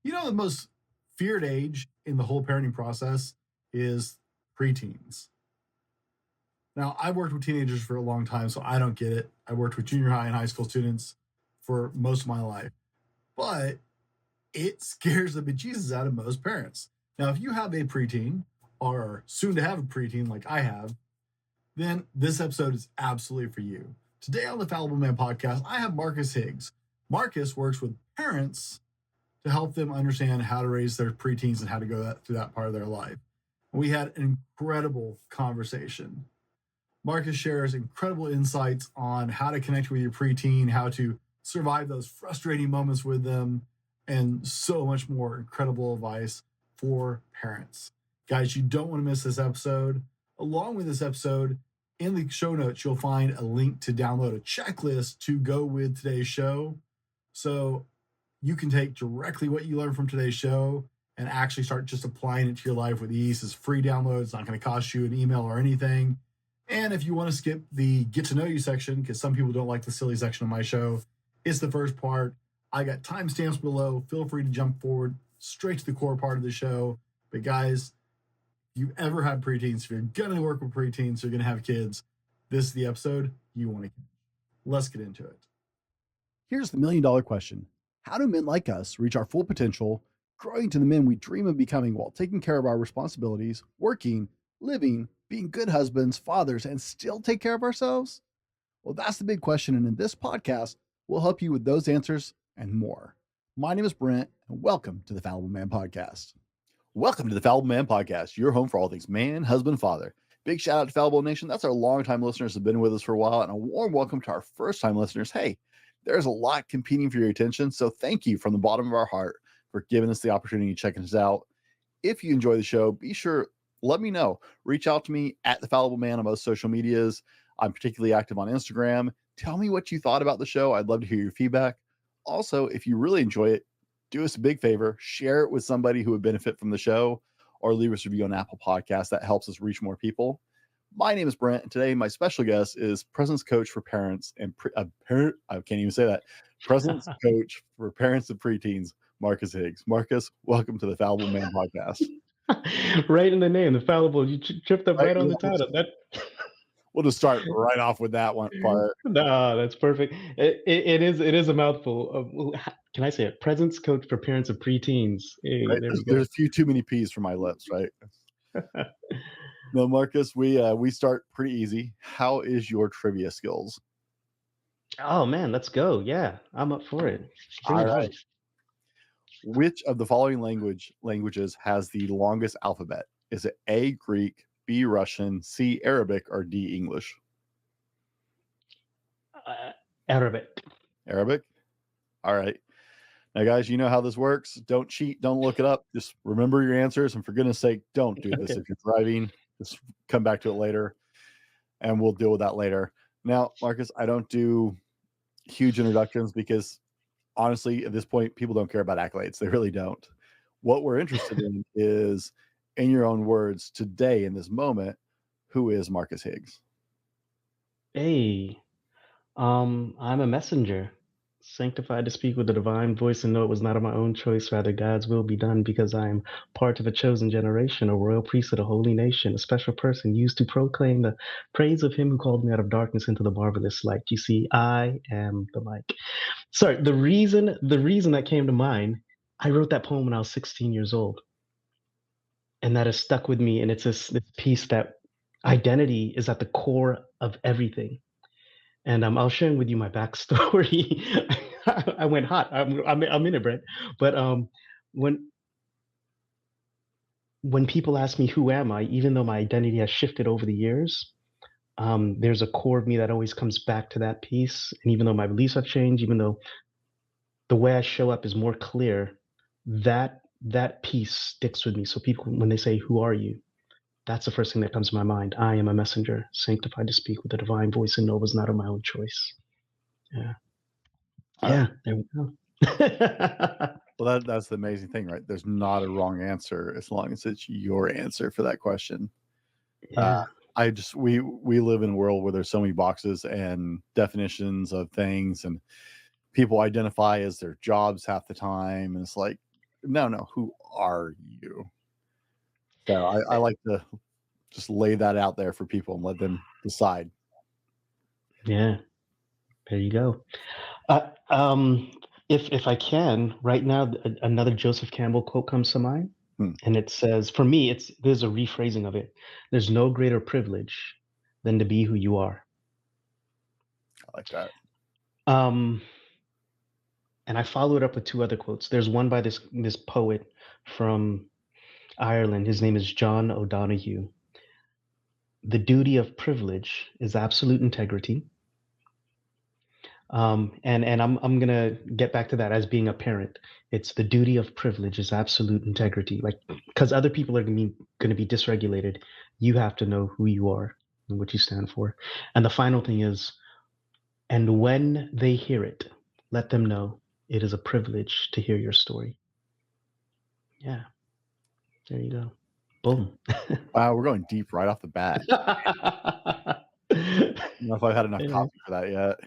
The most feared age in the whole parenting process is preteens. Now, I've worked with teenagers for a long time, so I don't get it. I worked with junior high and high school students for most of my life, but it scares the bejesus out of most parents. Now, if you have a preteen or soon to have a preteen like I have, then this episode is absolutely for you. Today on the Fallible Man podcast, I have Marcus Higgs. Marcus works with parents to help them understand how to raise their preteens and how to go through that part of their life. We had an incredible conversation. Marcus shares incredible insights on how to connect with your preteen, how to survive those frustrating moments with them, and so much more incredible advice for parents. Guys, you don't want to miss this episode. Along with this episode, in the show notes, you'll find a link to download a checklist to go with today's show. So you can take directly what you learned from today's show and actually start just applying it to your life with ease. It's free download. It's not going to cost you an email or anything. And if you want to skip the get to know you section, because some people don't like the silly section of my show, it's the first part. I got timestamps below. Feel free to jump forward straight to the core part of the show. But guys, if you've ever had preteens, if you're going to work with preteens, you're going to have kids, this is the episode you want to get. Let's get into it. Here's the million-dollar question. How do men like us reach our full potential, growing to the men we dream of becoming while taking care of our responsibilities, working, living, being good husbands, fathers, and still take care of ourselves? Well, that's the big question, and in this podcast, we'll help you with those answers and more. My name is Brent, and welcome to the Fallible Man Podcast. Welcome to the Fallible Man Podcast, your home for all things man, husband, father. Big shout out to Fallible Nation. That's our longtime listeners who have been with us for a while, and a warm welcome to our first-time listeners. Hey, there's a lot competing for your attention, so thank you from the bottom of our heart for giving us the opportunity to check us out. If you enjoy the show, be sure, let me know. Reach out to me at the Fallible Man on most social medias. I'm particularly active on Instagram. Tell me what you thought about the show. I'd love to hear your feedback. Also, if you really enjoy it, do us a big favor, share it with somebody who would benefit from the show, or leave us a review on Apple Podcasts. That helps us reach more people. My name is Brent, and today my special guest is presence coach for parents and I can't even say that. Presence coach for parents and preteens, Marcus Higgs. Marcus, welcome to the Fallible Man Podcast. Right in the name, the fallible. You tripped up right on the title. We'll just start right off with that one part. No, that's perfect. It is a mouthful. Can I say it? Presence coach for parents of preteens. Hey, right? There's a few too many P's for my lips, right? No, Marcus, we start pretty easy. How is your trivia skills? Oh man, let's go. Yeah, I'm up for it. All right. Which of the following languages has the longest alphabet? Is it A, Greek, B, Russian, C, Arabic, or D, English? Arabic. Arabic? All right. Now, guys, you know how this works. Don't cheat. Don't look it up. Just remember your answers. And for goodness sake, don't do this. Okay. If you're driving, just come back to it later, and we'll deal with that later. Now, Marcus, I don't do huge introductions because honestly, at this point, people don't care about accolades. They really don't. What we're interested in is, in your own words, today, in this moment, who is Marcus Higgs? Hey, I'm a messenger, sanctified to speak with the divine voice and know it was not of my own choice, rather God's will be done, because I am part of a chosen generation, a royal priesthood, a holy nation, a special person used to proclaim the praise of him who called me out of darkness into the marvelous light. You see, I am the mic. Sorry, the reason that came to mind, I wrote that poem when I was 16 years old. And that has stuck with me. And it's this piece that identity is at the core of everything. And I was sharing with you my backstory. I went hot. I'm in it, Brent. But when people ask me who am I, even though my identity has shifted over the years, there's a core of me that always comes back to that piece. And even though my beliefs have changed, even though the way I show up is more clear, that piece sticks with me. So people, when they say, "Who are you?" that's the first thing that comes to my mind. I am a messenger, sanctified to speak with a divine voice and know it was not of my own choice. Yeah. Yeah, there we go. Well, that's the amazing thing, right? There's not a wrong answer as long as it's your answer for that question. Yeah. We live in a world where there's so many boxes and definitions of things, and people identify as their jobs half the time, and it's like, No. Who are you? So I like to just lay that out there for people and let them decide. Yeah, there you go. Uh, um, if I can, right now, another Joseph Campbell quote comes to mind, Hmm, and it says, for me, there's a rephrasing of it. There's no greater privilege than to be who you are. I like that. Um, and I follow it up with two other quotes. There's one by this poet from Ireland. His name is John O'Donoghue. The duty of privilege is absolute integrity. And I'm gonna get back to that as being a parent. It's the duty of privilege is absolute integrity. Like, because other people are gonna be dysregulated, you have to know who you are and what you stand for. And the final thing is, and when they hear it, let them know it is a privilege to hear your story. Yeah, there you go. Boom. Wow, we're going deep right off the bat. I don't know if I've had enough Yeah. coffee for that yet.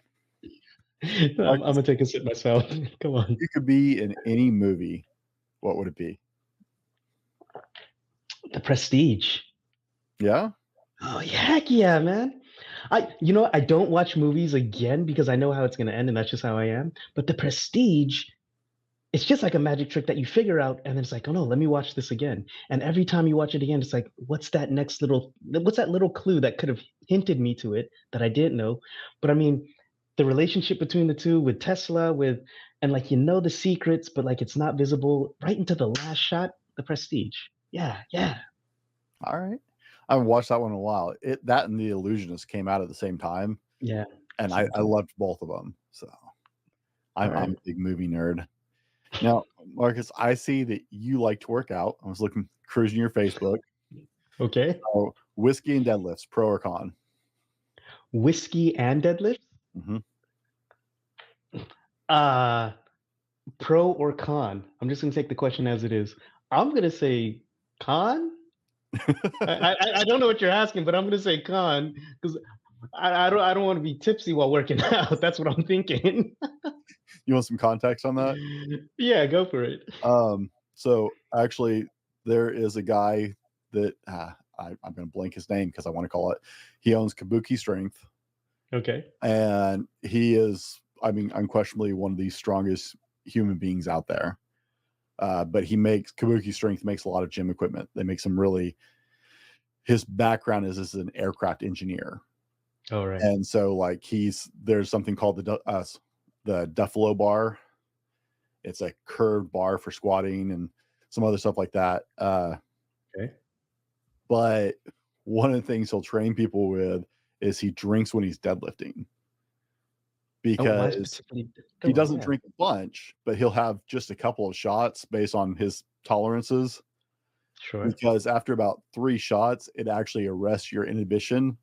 I'm Marcus, gonna take a sip myself. Come on. you could be in any movie. What would it be? The Prestige. Yeah. Oh, heck yeah, man. I don't watch movies again because I know how it's gonna end, and that's just how I am. But The Prestige, it's just like a magic trick that you figure out, and then it's like, oh no, let me watch this again. And every time you watch it again, it's like, what's that little clue that could have hinted me to it that I didn't know? But I mean, the relationship between the two with Tesla, and like the secrets, but like it's not visible right into the last shot. The Prestige. Yeah, yeah. All right. I haven't watched that one in a while. That and The Illusionist came out at the same time, Yeah. and I Same time. loved both of them. So All I'm right. a big movie nerd. Now, Marcus, I see that you like to work out. I was cruising your Facebook. Okay. So, whiskey and deadlifts, pro or con? Whiskey and deadlift? Hmm. Uh, Pro or con? I'm just gonna take the question as it is. I'm gonna say con. I don't know what you're asking, but I'm gonna say con because I don't want to be tipsy while working out. That's what I'm thinking. You want some context on that? Yeah, go for it. So actually, there is a guy that I'm going to blank his name because I want to call it. He owns Kabuki Strength, Okay. and he is, I mean, unquestionably one of the strongest human beings out there. But Kabuki Strength makes a lot of gym equipment. They make some really. His background is as an aircraft engineer, All right. and so like there's something called the Duffalo bar. It's a curved bar for squatting and some other stuff like that. Okay. But one of the things he'll train people with is he drinks when he's deadlifting Oh, why because specifically? he Go on. doesn't Yeah. drink a bunch, but he'll have just a couple of shots based on his tolerances. Sure. Because after about 3 shots, it actually arrests your inhibition.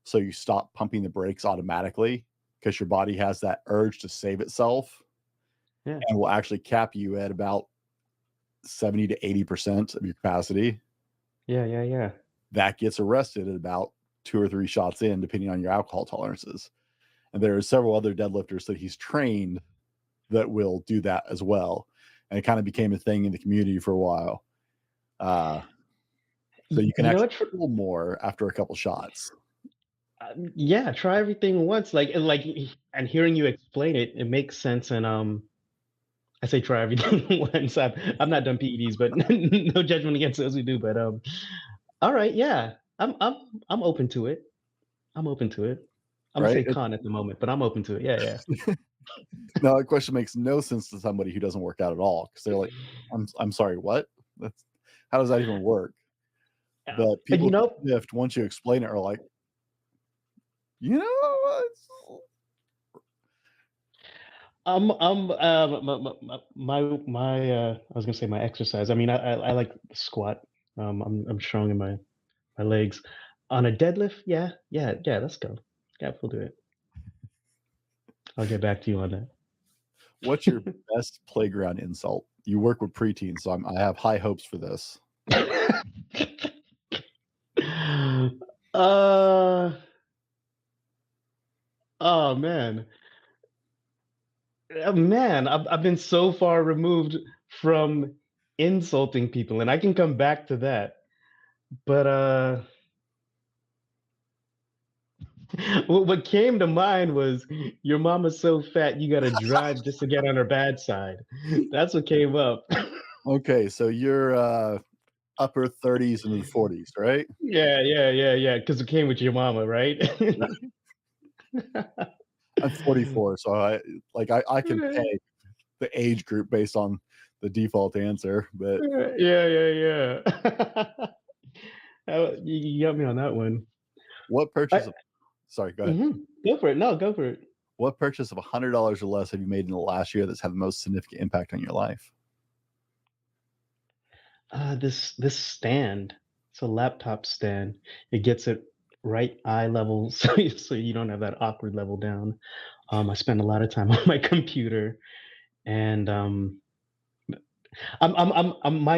So you stop pumping the brakes automatically because your body has that urge to save itself Yeah. and will actually cap you at about 70 to 80% of your capacity. Yeah. Yeah. Yeah. That gets arrested at about 2 or 3 shots in, depending on your alcohol tolerances. And there are several other deadlifters that he's trained that will do that as well. And it kind of became a thing in the community for a while. So you can You know actually what? feel more after a couple shots. Yeah, try everything once. And hearing you explain it, it makes sense. And I say try everything once. I've not done PEDs, but no judgment against those who do. But all right, yeah, I'm open to it. I'm open to it. I'm gonna Right? say con at the moment, but I'm open to it. Yeah, Now that question makes no sense to somebody who doesn't work out at all because they're like, I'm sorry, what? That's how does that even work? yeah. But And people who lift, once you explain it, are like, you know what? I was gonna say my exercise. I mean, I like squat. I'm strong in my legs. On a deadlift, yeah. Let's go. Yeah, we'll do it. I'll get back to you on that. What's your best playground insult? You work with preteens, so I have high hopes for this. uh oh man. Man, I've been so far removed from insulting people, and I can come back to that. But what came to mind was your mama's so fat you gotta drive just to get on her bad side. That's what came up. Okay, so you're upper 30s and 40s, right? Yeah. Because it came with your mama, right? I'm 44, so I can pay the age group based on the default answer, but Yeah. You got me on that one. what I purchase of sorry, go ahead. Go for it. No, go for it. What purchase of $100 or less have you made in the last year that's had the most significant impact on your life? This stand. It's a laptop stand. It gets it right eye level, so you don't have that awkward level down. I spend a lot of time on my computer, and mind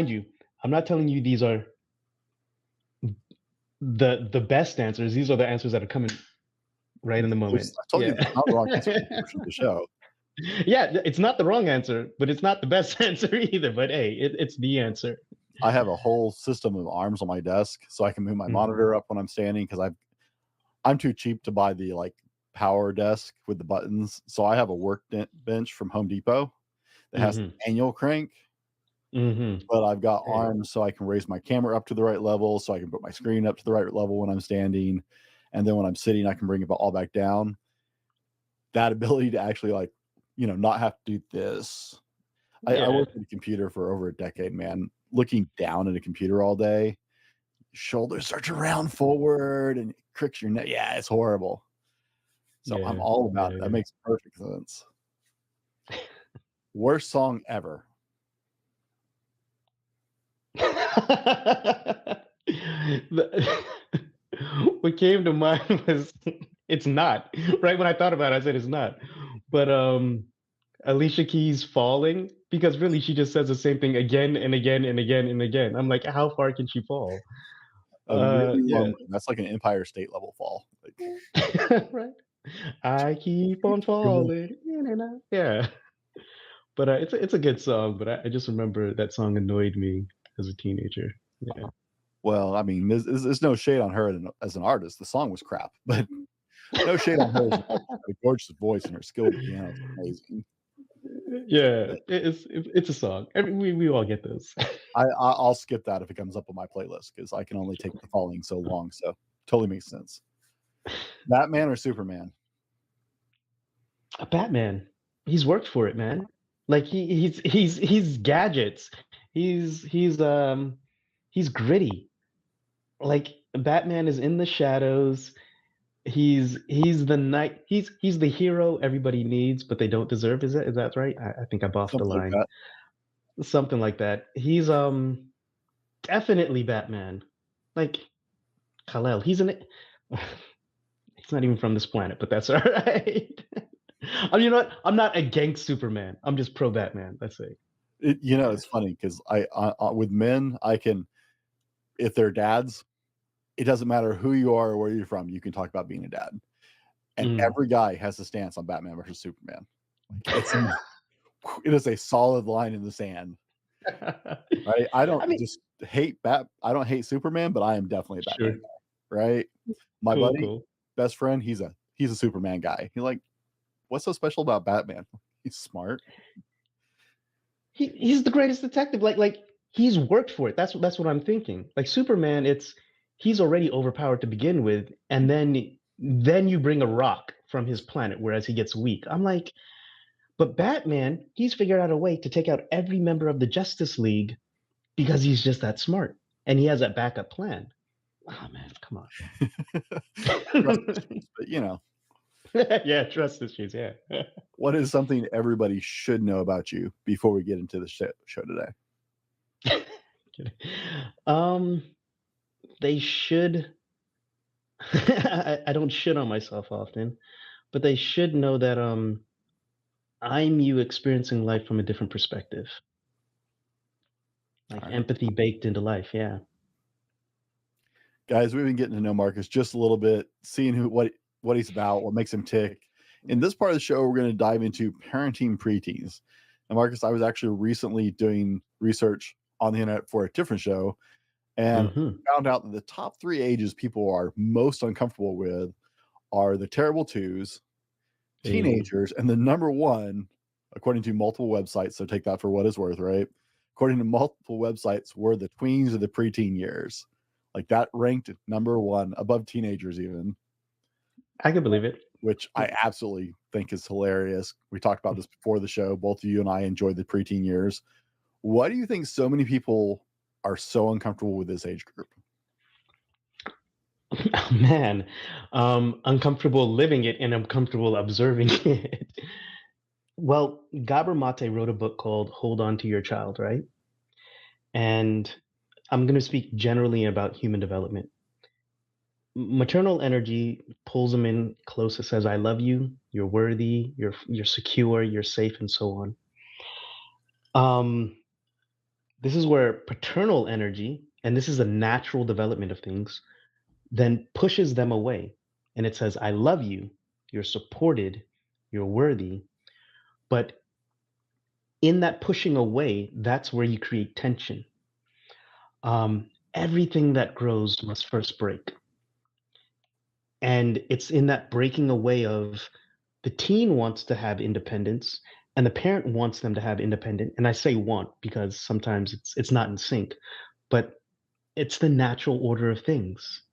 you, I'm not telling you these are the best answers. These are the answers that are coming right in the moment. I told you Yeah. that's not the wrong answer for the portion of the show. Yeah, it's not the wrong answer, but it's not the best answer either. But hey, it's the answer. I have a whole system of arms on my desk so I can move my Mhm. monitor up when I'm standing because I'm too cheap to buy the like power desk with the buttons. So I have a bench from Home Depot that has an Mhm. manual crank, Mhm. but I've got Hey. arms so I can raise my camera up to the right level, so I can put my screen up to the right level when I'm standing, and then when I'm sitting, I can bring it all back down. That ability to actually not have to do this. I Yeah. worked with a computer for over a decade, man. Looking down at a computer all day, shoulders start to round forward and it cricks your neck. Yeah, it's horrible. So I'm Yeah. all about it. That Yeah. makes perfect sense. Worst song ever. The what came to mind was it's not. Right when I thought about it, I said it's not. But Alicia Keys "Falling," because really she just says the same thing again and again and again and again. I'm like, how far can she fall? A really Yeah. long that's like an Empire State level fall. Like, Right. I keep on falling in and out. Yeah. But it's a good song, but I just remember that song annoyed me as a teenager. Yeah. well, I mean, there's no shade on her as an artist. The song was crap, but no shade on her as an artist. She had a gorgeous voice and her skill at the piano is amazing. Yeah, But it's a song. We all get those. I'll skip that if it comes up on my playlist because I can only take the falling so long. So totally makes sense. Batman or Superman? Batman, he's worked for it, man. Like he's gadgets. He's gritty. Like Batman is in the shadows. He's the night. He's the hero everybody needs, but they don't deserve. Is that right? I think I boffed the Something like line. that. Something like that. He's definitely Batman. Like Kal-El. He's an. He's not even from this planet, but that's all right. You know what? I'm not against Superman. I'm just pro Batman. That's it. Yeah. It's funny because with men, I can, if they're dads, it doesn't matter who you are or where you're from, you can talk about being a dad. And Mm. every guy has a stance on Batman versus Superman. It is a solid line in the sand, right? I I don't mean, just I don't hate Superman, but I am definitely a sure. Batman guy, right? My Cool, buddy, cool. best friend, he's a Superman guy. He's like, what's so special about Batman? He's smart. He's the greatest detective. Like he's worked for it. That's what I'm thinking. Like Superman, he's already overpowered to begin with, and then you bring a rock from his planet, whereas he gets weak. I'm like, but Batman, he's figured out a way to take out every member of the Justice League because he's just that smart, and he has that backup plan. Oh man, come Trust on. issues, but Yeah, trust issues. Yeah. what is something everybody should know about you before we get into the show today? Kidding. Um, they should. I don't shit on myself often, but they should know that I'm you experiencing life from a different perspective, like All right. empathy baked into life. Yeah. Guys, we've been getting to know Marcus just a little bit, seeing what he's about, what makes him tick. In this part of the show, we're going to dive into parenting preteens. And Marcus, I was actually recently doing research on the internet for a different show, and Hmm. found out that the top 3 ages people are most uncomfortable with are the terrible twos, Hey, teenagers, and the number 1, according to multiple websites, so take that for what it's worth, right? According to multiple websites, were the tweens or the preteen years. Like, that ranked number 1 above teenagers even, I can believe it. which I absolutely think is hilarious. We talked about this before the show. Both you and I enjoyed the preteen years. Why do you think so many people are so uncomfortable with this age group? Oh, man, uncomfortable living it and uncomfortable observing it. Well, Gabor Mate wrote a book called Hold On to Your Child, right? And I'm going to speak generally about human development. Maternal energy pulls them in close. It says, "I love you. You're worthy. You're secure. You're safe," and so on. Um, this is where paternal energy, and this is a natural development of things, then pushes them away, and it says, "I love you. You're supported. You're worthy." But in that pushing away, that's where you create tension. Everything that grows must first break. And it's in that breaking away of the teen wants to have independence and the parent wants them to have independent. And I say want because sometimes it's not in sync, but it's the natural order of things.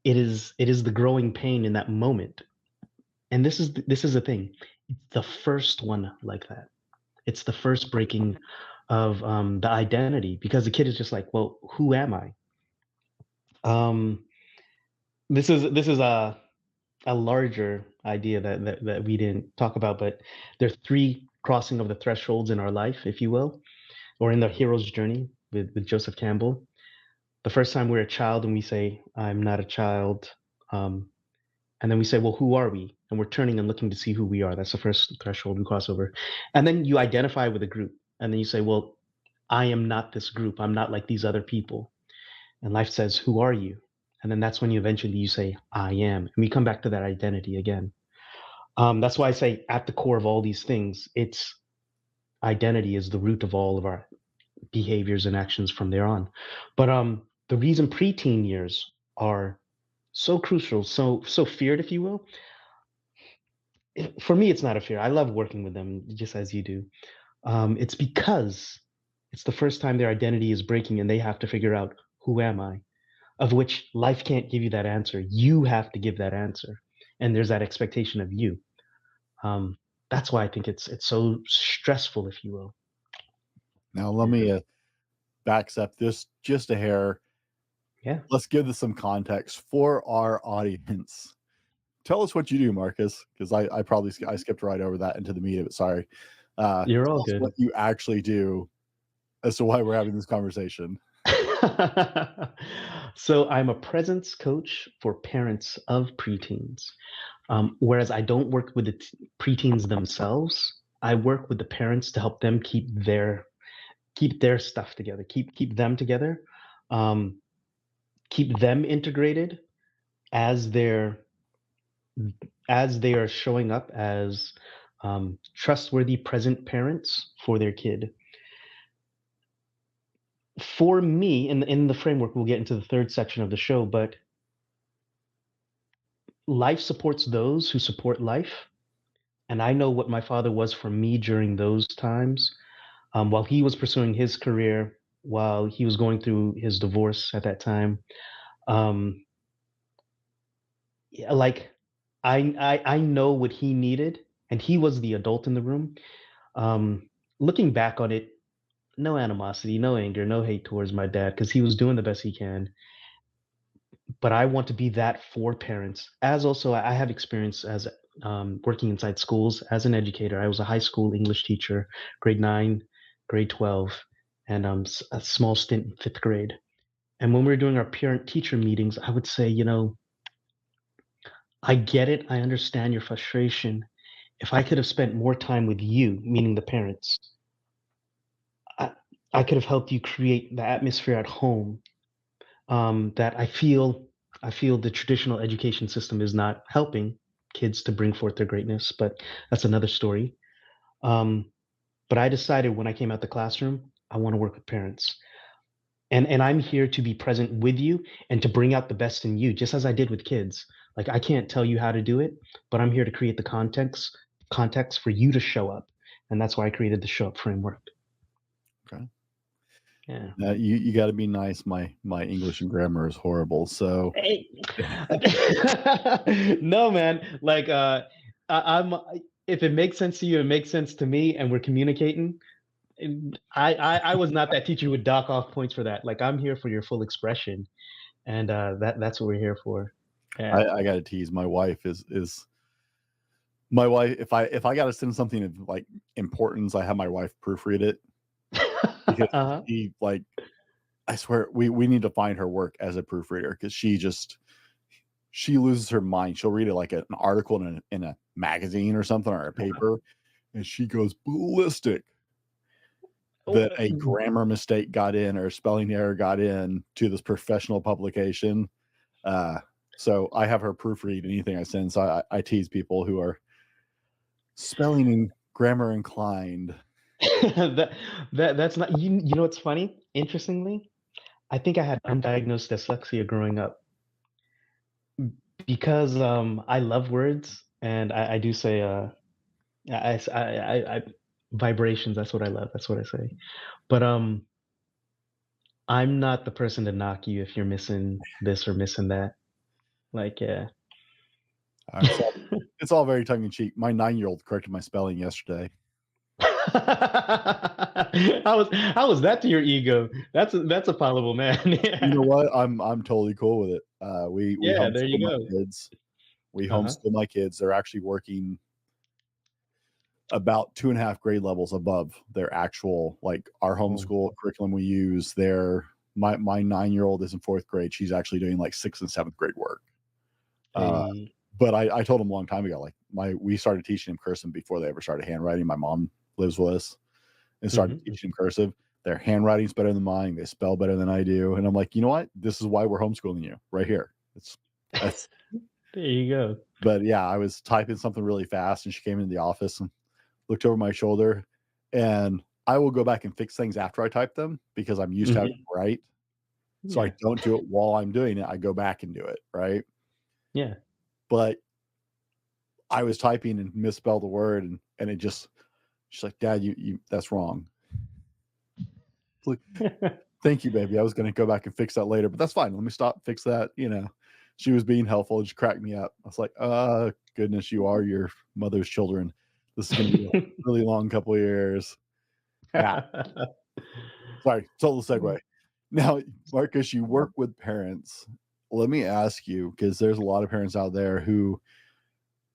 It is the growing pain in that moment. And this is the thing. It's the first one like that. It's the first breaking of the identity because the kid is just like, well, who am I? Um, this is a larger idea that we didn't talk about, but there are three crossing of the thresholds in our life, if you will, or in the hero's journey with Joseph Campbell. The first time we're a child and we say, "I'm not a child," um, and then we say, "Well, who are we?" And we're turning and looking to see who we are. That's the first threshold we cross over. And then you identify with a group, and then you say, "Well, I am not this group. I'm not like these other people." And life says, "Who are you?" And then that's when you eventually you say, "I am." And we come back to that identity again. That's why I say at the core of all these things, it's identity is the root of all of our behaviors and actions from there on. But the reason preteen years are so crucial, so feared, if you will, for me, it's not a fear. I love working with them just as you do. It's because it's the first time their identity is breaking and they have to figure out who am I, of which life can't give you that answer. You have to give that answer, and there's that expectation of you. Um, that's why I think it's so stressful, if you will. Now, let Yeah. me backstep this just a hair. Yeah. Let's give this some context for our audience. Tell us what you do, Marcus, because I probably I skipped right over that into the meat of it. Sorry. You're all Tell us what good. you actually do as to why we're having this conversation. So I'm a presence coach for parents of preteens. Whereas I don't work with the preteens themselves, I work with the parents to help them keep their stuff together, keep them together, um, keep them integrated as they're as they are showing up as trustworthy present parents for their kid. For me, in the framework, we'll get into the third section of the show, but life supports those who support life. And I know what my father was for me during those times. While he was pursuing his career, while he was going through his divorce at that time, um, yeah, like I know what he needed, and he was the adult in the room. Looking back on it, no animosity, no anger, no hate towards my dad because he was doing the best he can. But I want to be that for parents. As also, I have experience as working inside schools as an educator. I was a high school English teacher, grade 9, grade 12, and a small stint in fifth grade. And when we were doing our parent teacher meetings, I would say, I get it. I understand your frustration. If I could have spent more time with you, meaning the parents, I, I could have helped you create the atmosphere at home that I feel the traditional education system is not helping kids to bring forth their greatness, but that's another story. Um, but I decided when I came out the classroom, I want to work with parents. and I'm here to be present with you and to bring out the best in you, just as I did with kids. Like I can't tell you how to do it, but I'm here to create the context for you to show up, and that's why I created the show up framework. Okay. Yeah. You got to be nice. My English and grammar is horrible. So Hey. No, man. Like I'm if it makes sense to you, it makes sense to me, and we're communicating. And I was not that teacher who would dock off points for that. Like I'm here for your full expression, and that's what we're here for. Yeah. I got to tease. My wife is my wife. If I got to send something of like importance, I have my wife proofread it because Uh-huh. she like. I swear we need to find her work as a proofreader because she loses her mind. She'll read it like an article in a magazine or something or a paper, and she goes ballistic that a grammar mistake got in or a spelling error got in to this professional publication. So I have her proofread anything I send. So I tease people who are spelling and grammar inclined. That's not you know what's funny? Interestingly, I think I had undiagnosed dyslexia growing up because I love words and I do say I vibrations, that's what I love. That's what I say. But I'm not the person to knock you if you're missing this or missing that. Like, yeah. It's all very tongue in cheek. My 9-year-old corrected my spelling yesterday. How was that to your ego? That's a palatable, man. You know what? I'm totally cool with it. We Yeah, there homeschool you my go. kids. We Uh-huh. homeschool my kids. They're actually working about 2.5 grade levels above their actual like our Oh, homeschool curriculum we use. My 9-year-old is in 4th grade. She's actually doing like 6th and 7th grade work. Uh, hey. but I told him a long time ago, like we started teaching him cursive before they ever started handwriting. My mom lives with us and started Mhm. teaching him cursive. Their handwriting's better than mine. They spell better than I do. And I'm like, you know what? This is why we're homeschooling you right here. That's There you go. but yeah, I was typing something really fast and she came into the office and looked over my shoulder, and I will go back and fix things after I type them because I'm used to having Mhm. to write. So I Yeah. don't do it while I'm doing it. I go back and do it, right? Yeah. But I was typing and misspelled the word and it just she's like, "Dad, you that's wrong." Like, thank you, baby. I was gonna go back and fix that later, but that's fine. Let me stop, fix that, you know. She was being helpful and she cracked me up. I was like, goodness, you are your mother's children. This is gonna be a really long couple of years. Yeah. Sorry, total segue. Now, Marcus, you work with parents. Let me ask you, because there's a lot of parents out there who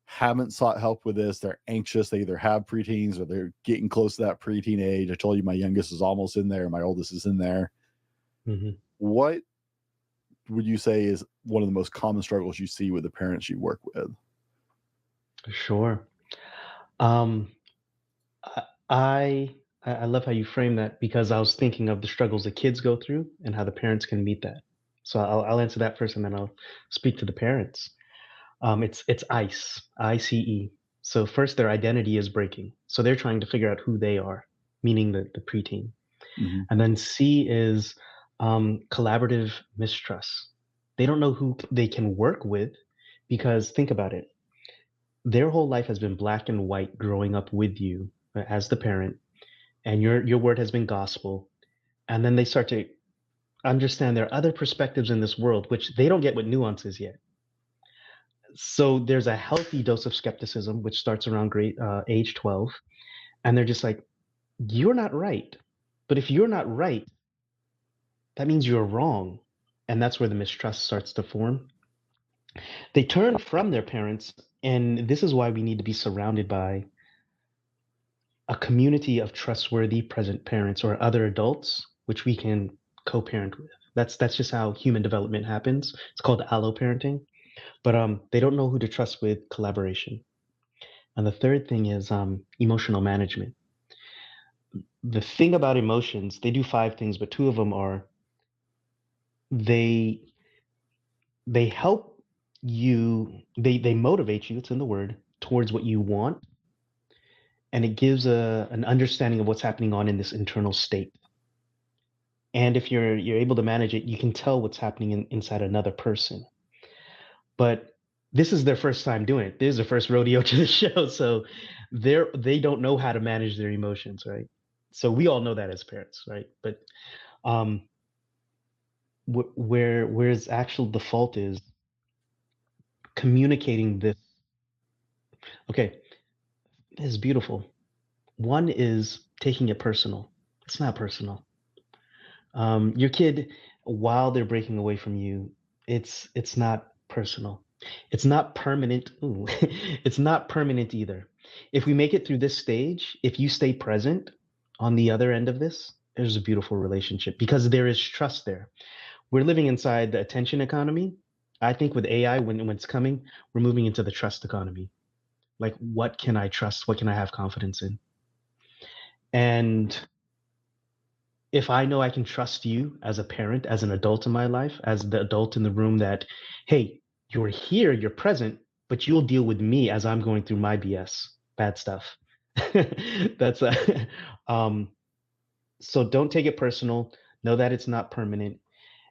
haven't sought help with this. They're anxious. They either have preteens or they're getting close to that preteen age. I told you my youngest is almost in there. My oldest is in there. Mhm. What would you say is one of the most common struggles you see with the parents you work with? Sure. Um, I I love how you frame that because I was thinking of the struggles the kids go through and how the parents can meet that. So I'll answer that first, and then I'll speak to the parents. It's ICE. So first, their identity is breaking. So they're trying to figure out who they are, meaning the preteen. Mhm. And then C is collaborative mistrust. They don't know who they can work with because think about it. Their whole life has been black and white growing up with you as the parent, and your word has been gospel. And then they start to understand there are other perspectives in this world, which they don't get with nuances yet. So there's a healthy dose of skepticism, which starts around age 12. And they're just like, you're not right. But if you're not right, that means you're wrong. And that's where the mistrust starts to form. They turn from their parents. And this is why we need to be surrounded by a community of trustworthy present parents or other adults, which we can co-parent with. That's just how human development happens. It's called allo parenting. But they don't know who to trust with collaboration. And the third thing is emotional management. The thing about emotions, they do five things, but two of them are they they help you, they motivate you, it's in the word, towards what you want, and it gives an understanding of what's happening on in this internal state. And if you're able to manage it, you can tell what's happening inside another person. But this is their first time doing it. This is their first rodeo to the show, so they don't know how to manage their emotions, right? So we all know that as parents, right? But um, where's actual the fault is communicating this. Okay, this is beautiful. One is taking it personal. It's not personal. Your kid, while they're breaking away from you, it's not personal. It's not permanent. Ooh, it's not permanent either. If we make it through this stage, if you stay present on the other end of this, there's a beautiful relationship because there is trust there. We're living inside the attention economy. I think with AI, when it's coming, we're moving into the trust economy. Like, what can I trust? What can I have confidence in? And if I know I can trust you as a parent, as an adult in my life, as the adult in the room that, hey, you're here, you're present, but you'll deal with me as I'm going through my BS, bad stuff. That's um so don't take it personal. Know that it's not permanent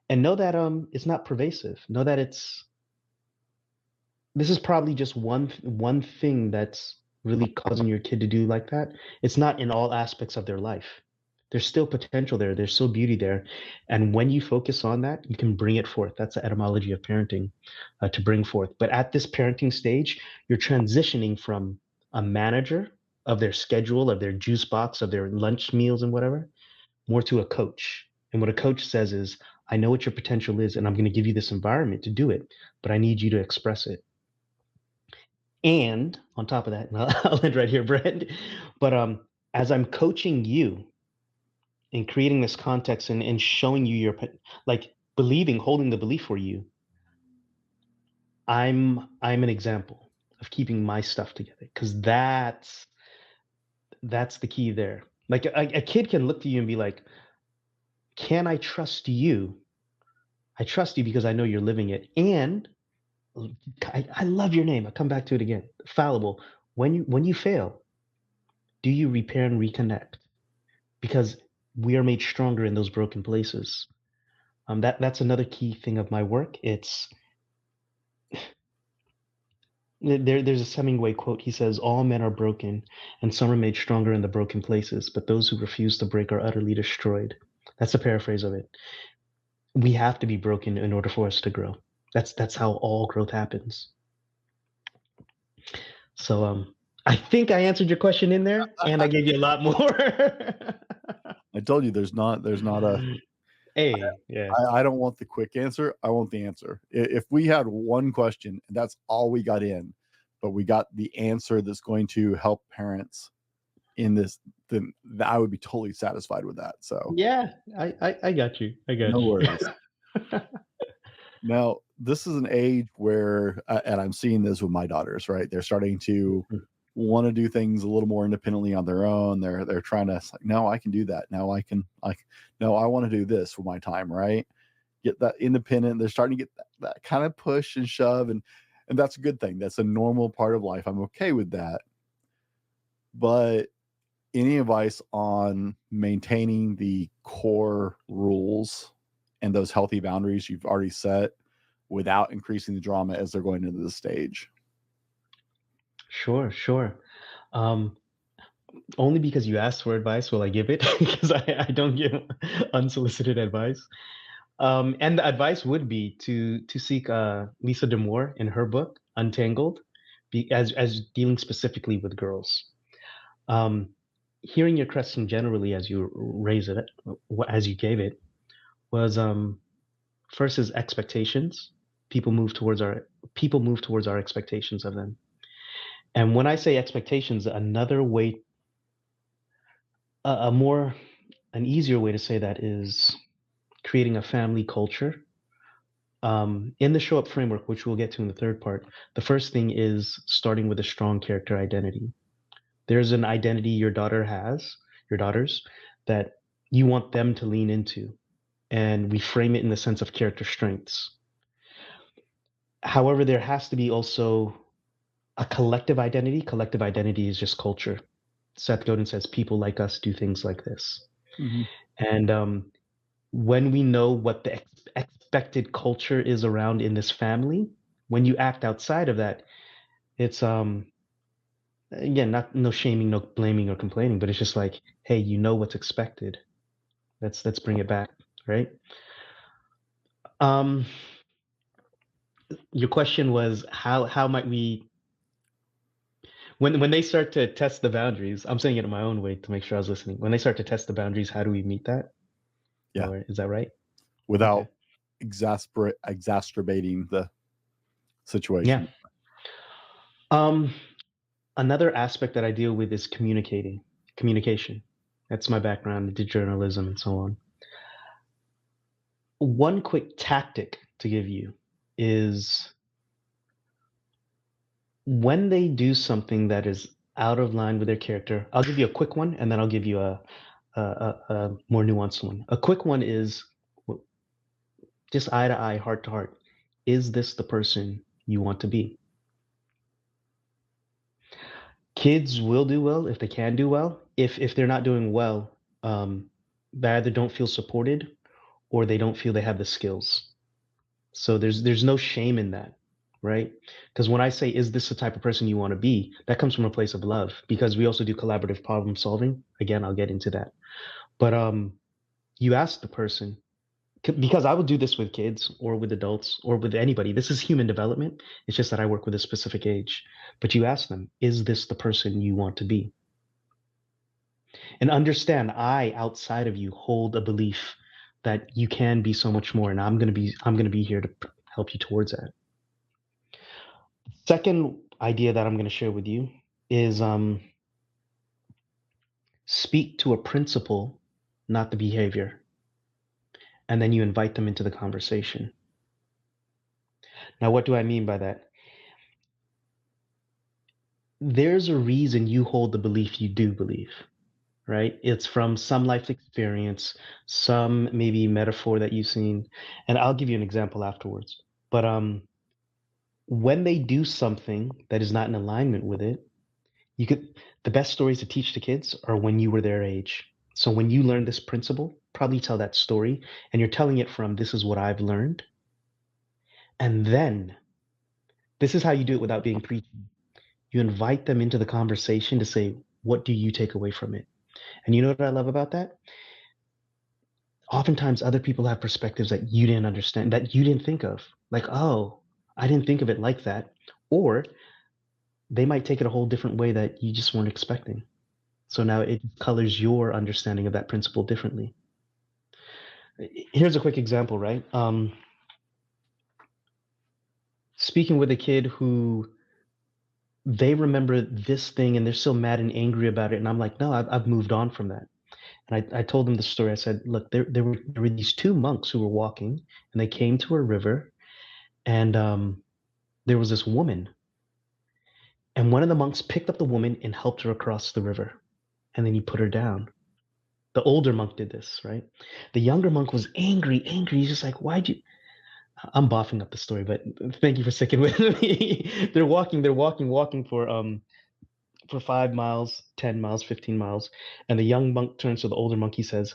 and know that it's not pervasive. Know that this is probably just one thing that's really causing your kid to do like that. It's not in all aspects of their life. There's still potential there. There's still beauty there. And when you focus on that, you can bring it forth. That's the etymology of parenting, to bring forth. But at this parenting stage, you're transitioning from a manager of their schedule, of their juice box, of their lunch meals and whatever, more to a coach. And what a coach says is, I know what your potential is, and I'm going to give you this environment to do it, but I need you to express it. And on top of that, and I'll end right here, Brent. But as I'm coaching you and creating this context and showing you your like believing, holding the belief for you, I'm an example of keeping my stuff together because that's the key there. Like a kid can look to you and be like, "Can I trust you? I trust you because I know you're living it." And I love your name. I come back to it again. Fallible. When you fail, do you repair and reconnect? Because we are made stronger in those broken places. That's another key thing of my work. It's there's a Hemingway quote. He says, "All men are broken, and some are made stronger in the broken places, but those who refuse to break are utterly destroyed." That's a paraphrase of it. We have to be broken in order for us to grow. That's how all growth happens. So I think I answered your question in there, and I gave you a lot more. I told you there's not a Hey, yeah. I don't want the quick answer. I want the answer. If we had one question and that's all we got in, but we got the answer that's going to help parents in this, then I would be totally satisfied with that. So Yeah, I got you. I got no you. worries. Now, this is an age where, and I'm seeing this with my daughters, right? They're starting to want to do things a little more independently on their own. They're trying to like, no, I can do that. Now no, I want to do this with my time, right? Get that independent. They're starting to get that kind of push and shove, and that's a good thing. That's a normal part of life. I'm okay with that. But any advice on maintaining the core rules and those healthy boundaries you've already set without increasing the drama as they're going into the stage? Sure. Um, Only because you asked for advice will I give it, because I don't give unsolicited advice. And the advice would be to seek Lisa D'Amour in her book Untangled, as dealing specifically with girls. Um, Hearing your question generally as you raise it, as you gave it, was first is expectations. People move towards our expectations of them. And when I say expectations, another way, a more an easier way to say that is creating a family culture. In the show up framework, which we'll get to in the third part, the first thing is starting with a strong character identity. There's an identity your daughters, that you want them to lean into, and we frame it in the sense of character strengths. However, there has to be also a collective identity. Collective identity is just culture. Seth Godin says people like us do things like this. Mm-hmm. And when we know what the expected culture is around in this family, when you act outside of that, it's again, no shaming, no blaming or complaining, but it's just like, hey, you know what's expected. Let's bring it back, right? Um, your question was how might we, when they start to test the boundaries, I'm saying it in my own way to make sure I was listening. When they start to test the boundaries, how do we meet that? Yeah. Or is that right? Without Okay. exacerbating the situation. Yeah. Another aspect that I deal with is communication. That's my background. I did journalism and so on. One quick tactic to give you is when they do something that is out of line with their character. I'll give you a quick one, and then I'll give you a more nuanced one. A quick one is just eye to eye, heart to heart. Is this the person you want to be? Kids will do well if they can do well. If they're not doing well, they either don't feel supported or they don't feel they have the skills. So there's no shame in that, right? Because when I say, is this the type of person you want to be, that comes from a place of love. Because we also do collaborative problem solving. Again, I'll get into that. But you ask the person, because I would do this with kids or with adults or with anybody. This is human development. It's just that I work with a specific age. But you ask them, is this the person you want to be? And understand, I outside of you hold a belief that you can be so much more, and I'm gonna be here to help you towards that. Second idea that I'm going to share with you is speak to a principle, not the behavior, and then you invite them into the conversation. Now, what do I mean by that? There's a reason you hold the belief you do believe, right? It's from some life experience, some maybe metaphor that you've seen, and I'll give you an example afterwards. But when they do something that is not in alignment with it, you could the best stories to teach to kids are when you were their age. So when you learn this principle, probably tell that story, and you're telling it from, this is what I've learned. And then this is how you do it without being preachy. You invite them into the conversation to say, what do you take away from it? And you know what I love about that? Oftentimes other people have perspectives that you didn't understand, that you didn't think of. Like, oh, I didn't think of it like that. Or they might take it a whole different way that you just weren't expecting. So now it colors your understanding of that principle differently. Here's a quick example, right? Speaking with a kid who they remember this thing and they're still mad and angry about it. And I'm like, no, I've moved on from that. And I told them the story. I said, look, there were these two monks who were walking and they came to a river and there was this woman. And one of the monks picked up the woman and helped her across the river. And then he put her down. The older monk did this, right? The younger monk was angry. He's just like, why'd you? I'm boffing up the story, but thank you for sticking with me. They're walking for 5 miles, 10 miles, 15 miles. And the young monk turns to the older monk. He says,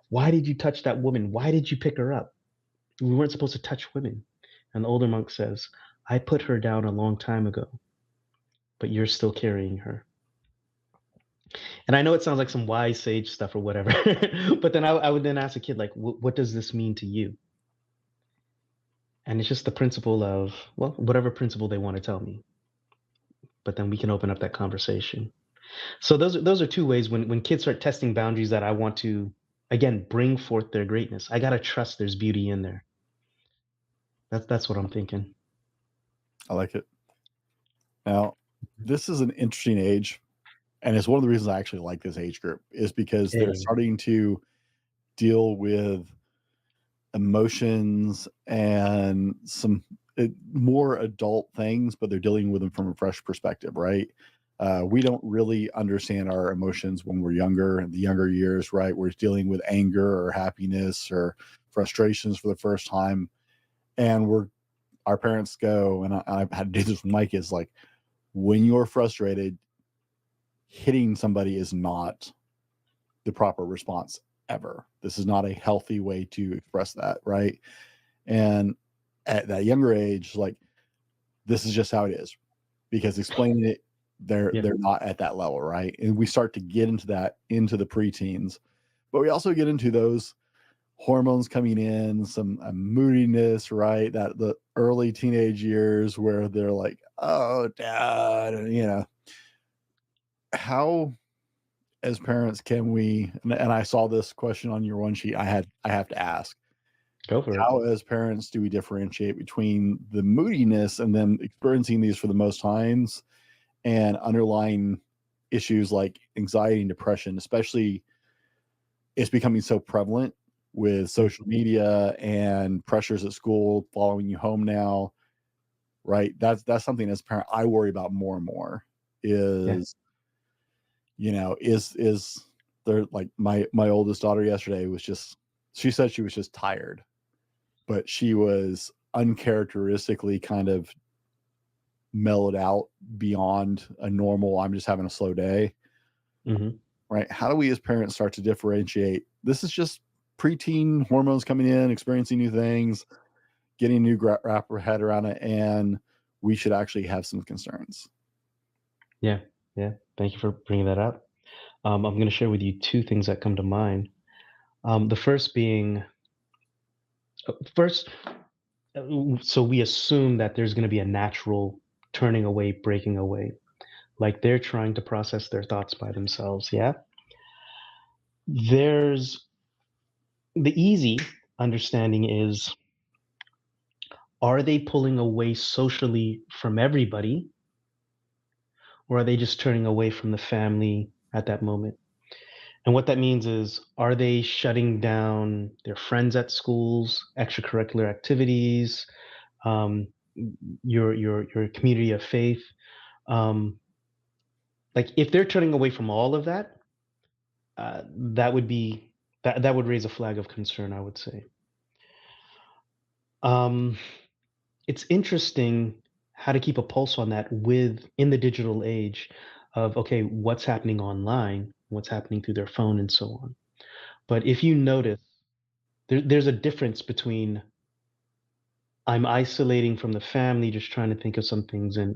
why did you touch that woman? Why did you pick her up? We weren't supposed to touch women. And the older monk says, I put her down a long time ago, but you're still carrying her. And I know it sounds like some wise sage stuff or whatever, but then I would then ask a kid, like, what does this mean to you? And it's just the principle of, well, whatever principle they want to tell me. But then we can open up that conversation. So those are two ways when kids start testing boundaries that I want to, again, bring forth their greatness. I gotta trust there's beauty in there. That's what I'm thinking. I like it. Now, this is an interesting age, and it's one of the reasons I actually like this age group is because they're starting to deal with emotions and some more adult things, but they're dealing with them from a fresh perspective, right? We don't really understand our emotions when we're younger, in the younger years, right? We're dealing with anger or happiness or frustrations for the first time. And our parents go, and I've had to do this with my kids, like, when you're frustrated, hitting somebody is not the proper response ever. This is not a healthy way to express that, right? And at that younger age, like, this is just how it is, because explaining it, they're not at that level, right? And we start to get into the preteens, but we also get into those hormones coming in, some moodiness, right? That the early teenage years where they're like, "Oh, dad," and how as parents can we? And I saw this question on your one sheet. I have to ask. Go for it. How, as parents, do we differentiate between the moodiness and them experiencing these for the most times and underlying issues like anxiety and depression, especially it's becoming so prevalent with social media and pressures at school following you home now, right? That's something as a parent I worry about more and more is, is there, like, my oldest daughter yesterday was just, she said she was just tired, but she was uncharacteristically kind of mellowed out beyond a normal, I'm just having a slow day. Mm-hmm. Right? How do we as parents start to differentiate? This is just preteen hormones coming in, experiencing new things, getting a new wrap our head around it, and we should actually have some concerns. Yeah. Thank you for bringing that up. I'm going to share with you two things that come to mind. The first being, so we assume that there's going to be a natural turning away, breaking away, like they're trying to process their thoughts by themselves. Yeah. There's the easy understanding is, are they pulling away socially from everybody, or are they just turning away from the family at that moment? And what that means is, are they shutting down their friends at schools, extracurricular activities, um, your community of faith? Like, if they're turning away from all of that, that would be that would raise a flag of concern, I would say. It's interesting how to keep a pulse on that in the digital age of, okay, what's happening online, what's happening through their phone, and so on. But if you notice, there's a difference between, I'm isolating from the family, just trying to think of some things, and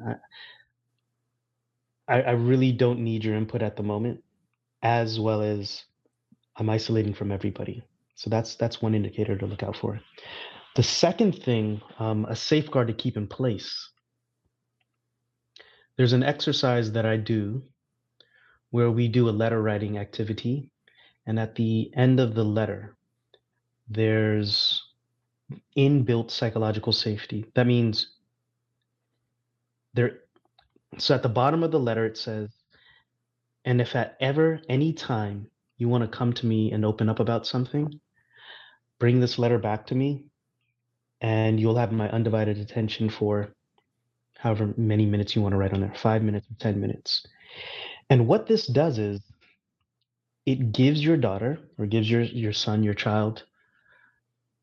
I really don't need your input at the moment, as well as I'm isolating from everybody. So that's one indicator to look out for. The second thing, a safeguard to keep in place. There's an exercise that I do where we do a letter writing activity, and at the end of the letter, there's inbuilt psychological safety. That means there. So at the bottom of the letter, it says, and if at ever any time you want to come to me and open up about something, bring this letter back to me, and you'll have my undivided attention for however many minutes you want to write on there, 5 minutes or 10 minutes. And what this does is, it gives your daughter, or gives your son, your child,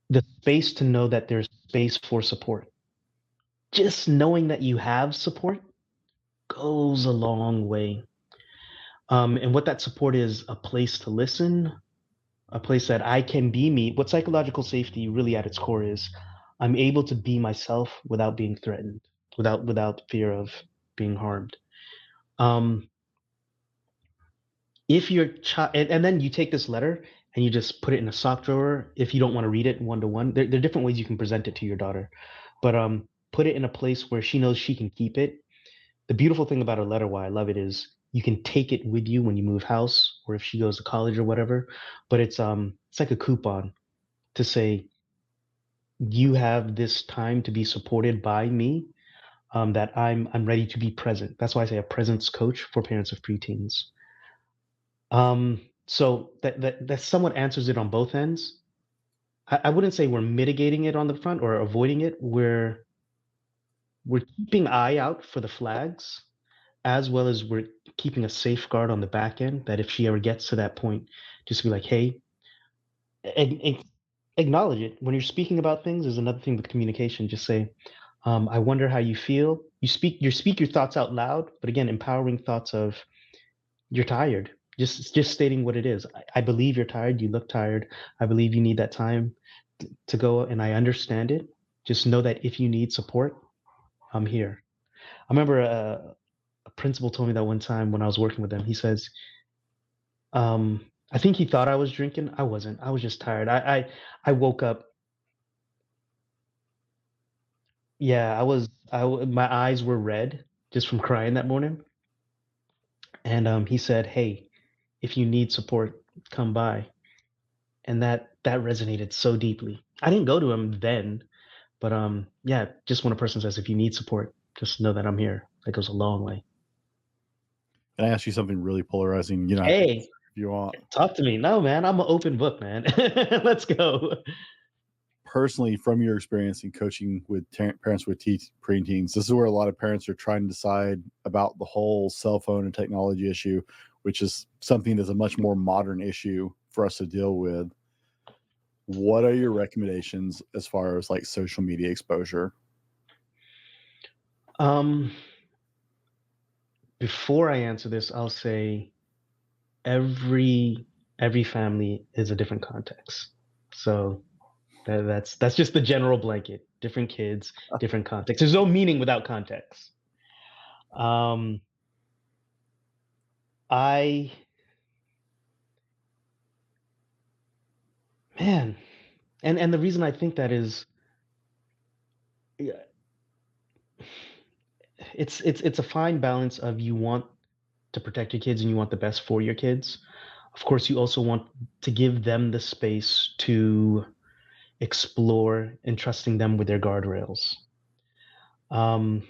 the space to know that there's space for support. Just knowing that you have support goes a long way. And what that support is, a place to listen, a place that I can be me. What psychological safety really at its core is, I'm able to be myself without being threatened, without fear of being harmed. If your child, and then you take this letter and you just put it in a sock drawer if you don't want to read it one-to-one. There are different ways you can present it to your daughter, but put it in a place where she knows she can keep it. The beautiful thing about a letter, why I love it, is you can take it with you when you move house, or if she goes to college or whatever. But it's like a coupon to say, you have this time to be supported by me, that I'm ready to be present. That's why I say a presence coach for parents of preteens. So that somewhat answers it on both ends. I wouldn't say we're mitigating it on the front or avoiding it. We're keeping eye out for the flags, as well as we're keeping a safeguard on the back end, that if she ever gets to that point, just be like, hey, acknowledge it. When you're speaking about things, there's another thing with communication. Just say, I wonder how you feel. You speak your thoughts out loud, but again, empowering thoughts of, you're tired. Just stating what it is. I believe you're tired. You look tired. I believe you need that time to go, and I understand it. Just know that if you need support, I'm here. I remember a principal told me that one time when I was working with him. He says, I think he thought I was drinking. I wasn't. I was just tired. I woke up. Yeah, my eyes were red just from crying that morning. And he said, "Hey, if you need support, come by." And that resonated so deeply. I didn't go to him then, but yeah, just when a person says, "If you need support, just know that I'm here." That goes a long way. Can I ask you something really polarizing? You know, Hey, if you want. talk to me. No, man, I'm an open book, man. Let's go. Personally, from your experience in coaching with parents with preteens, this is where a lot of parents are trying to decide about the whole cell phone and technology issue, which is something that's a much more modern issue for us to deal with. What are your recommendations as far as like social media exposure? Um, Before I answer this, I'll say every every family is a different context. So that's just the general blanket. Different kids, different context. There's no meaning without context. Um, I man, and the reason I think that is, yeah, it's a fine balance of you want to protect your kids and you want the best for your kids. Of course, you also want to give them the space to explore and trusting them with their guardrails. Um,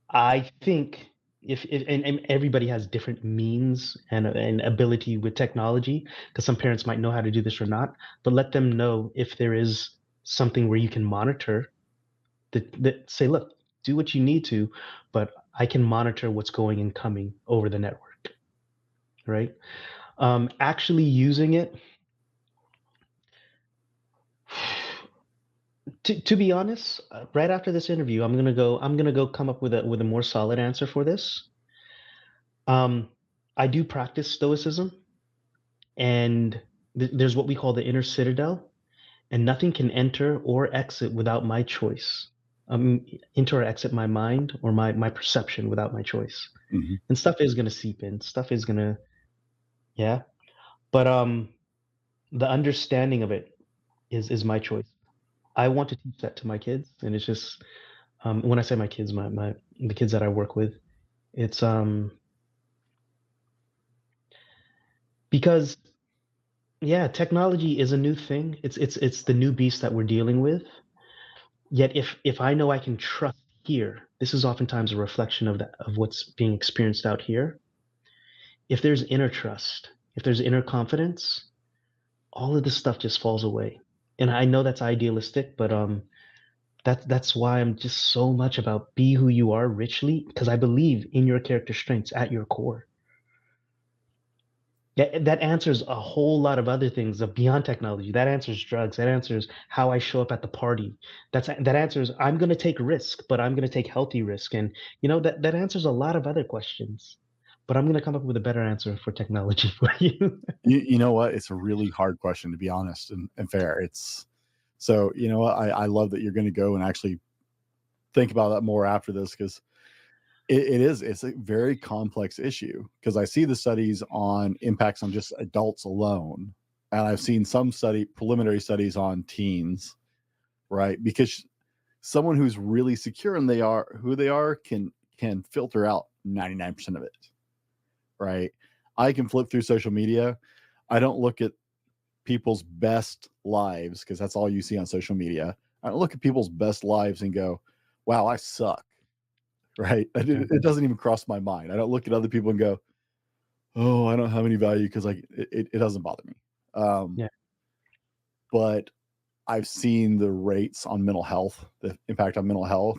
I think if and everybody has different means and ability with technology, because some parents might know how to do this or not, but let them know if there is something where you can monitor that say, look, do what you need to, but I can monitor what's going and coming over the network, right? Actually using it, to be honest, right after this interview, I'm gonna go come up with a more solid answer for this. Um, I do practice stoicism, and there's what we call the inner citadel, and nothing can enter or exit without my choice. Enter or exit my mind or my perception without my choice. Mm-hmm. And stuff is gonna seep in. Stuff is gonna, yeah. But the understanding of it is my choice. I want to teach that to my kids, and it's just when I say my kids, my the kids that I work with, it's because yeah, technology is a new thing. It's the new beast that we're dealing with. Yet if I know I can trust here, this is oftentimes a reflection of what's being experienced out here. If there's inner trust, if there's inner confidence, all of this stuff just falls away. And I know that's idealistic, but that's why I'm just so much about be who you are richly, because I believe in your character strengths at your core. That answers a whole lot of other things of beyond technology. That answers drugs. That answers how I show up at the party. That answers I'm going to take risk, but I'm going to take healthy risk. And that answers a lot of other questions. But I'm going to come up with a better answer for technology for you. You know what? It's a really hard question, to be honest and fair. It's so, you know what? I love that you're going to go and actually think about that more after this, because it's a very complex issue, because I see the studies on impacts on just adults alone. And I've seen some preliminary studies on teens, right? Because someone who's really secure and who they are can filter out 99% of it, right? I can flip through social media. I don't look at people's best lives, because that's all you see on social media. I don't look at people's best lives and go, wow, I suck, right? It doesn't even cross my mind. I don't look at other people and go, oh, I don't have any value, because like it doesn't bother me. Yeah. But I've seen the rates on mental health, the impact on mental health,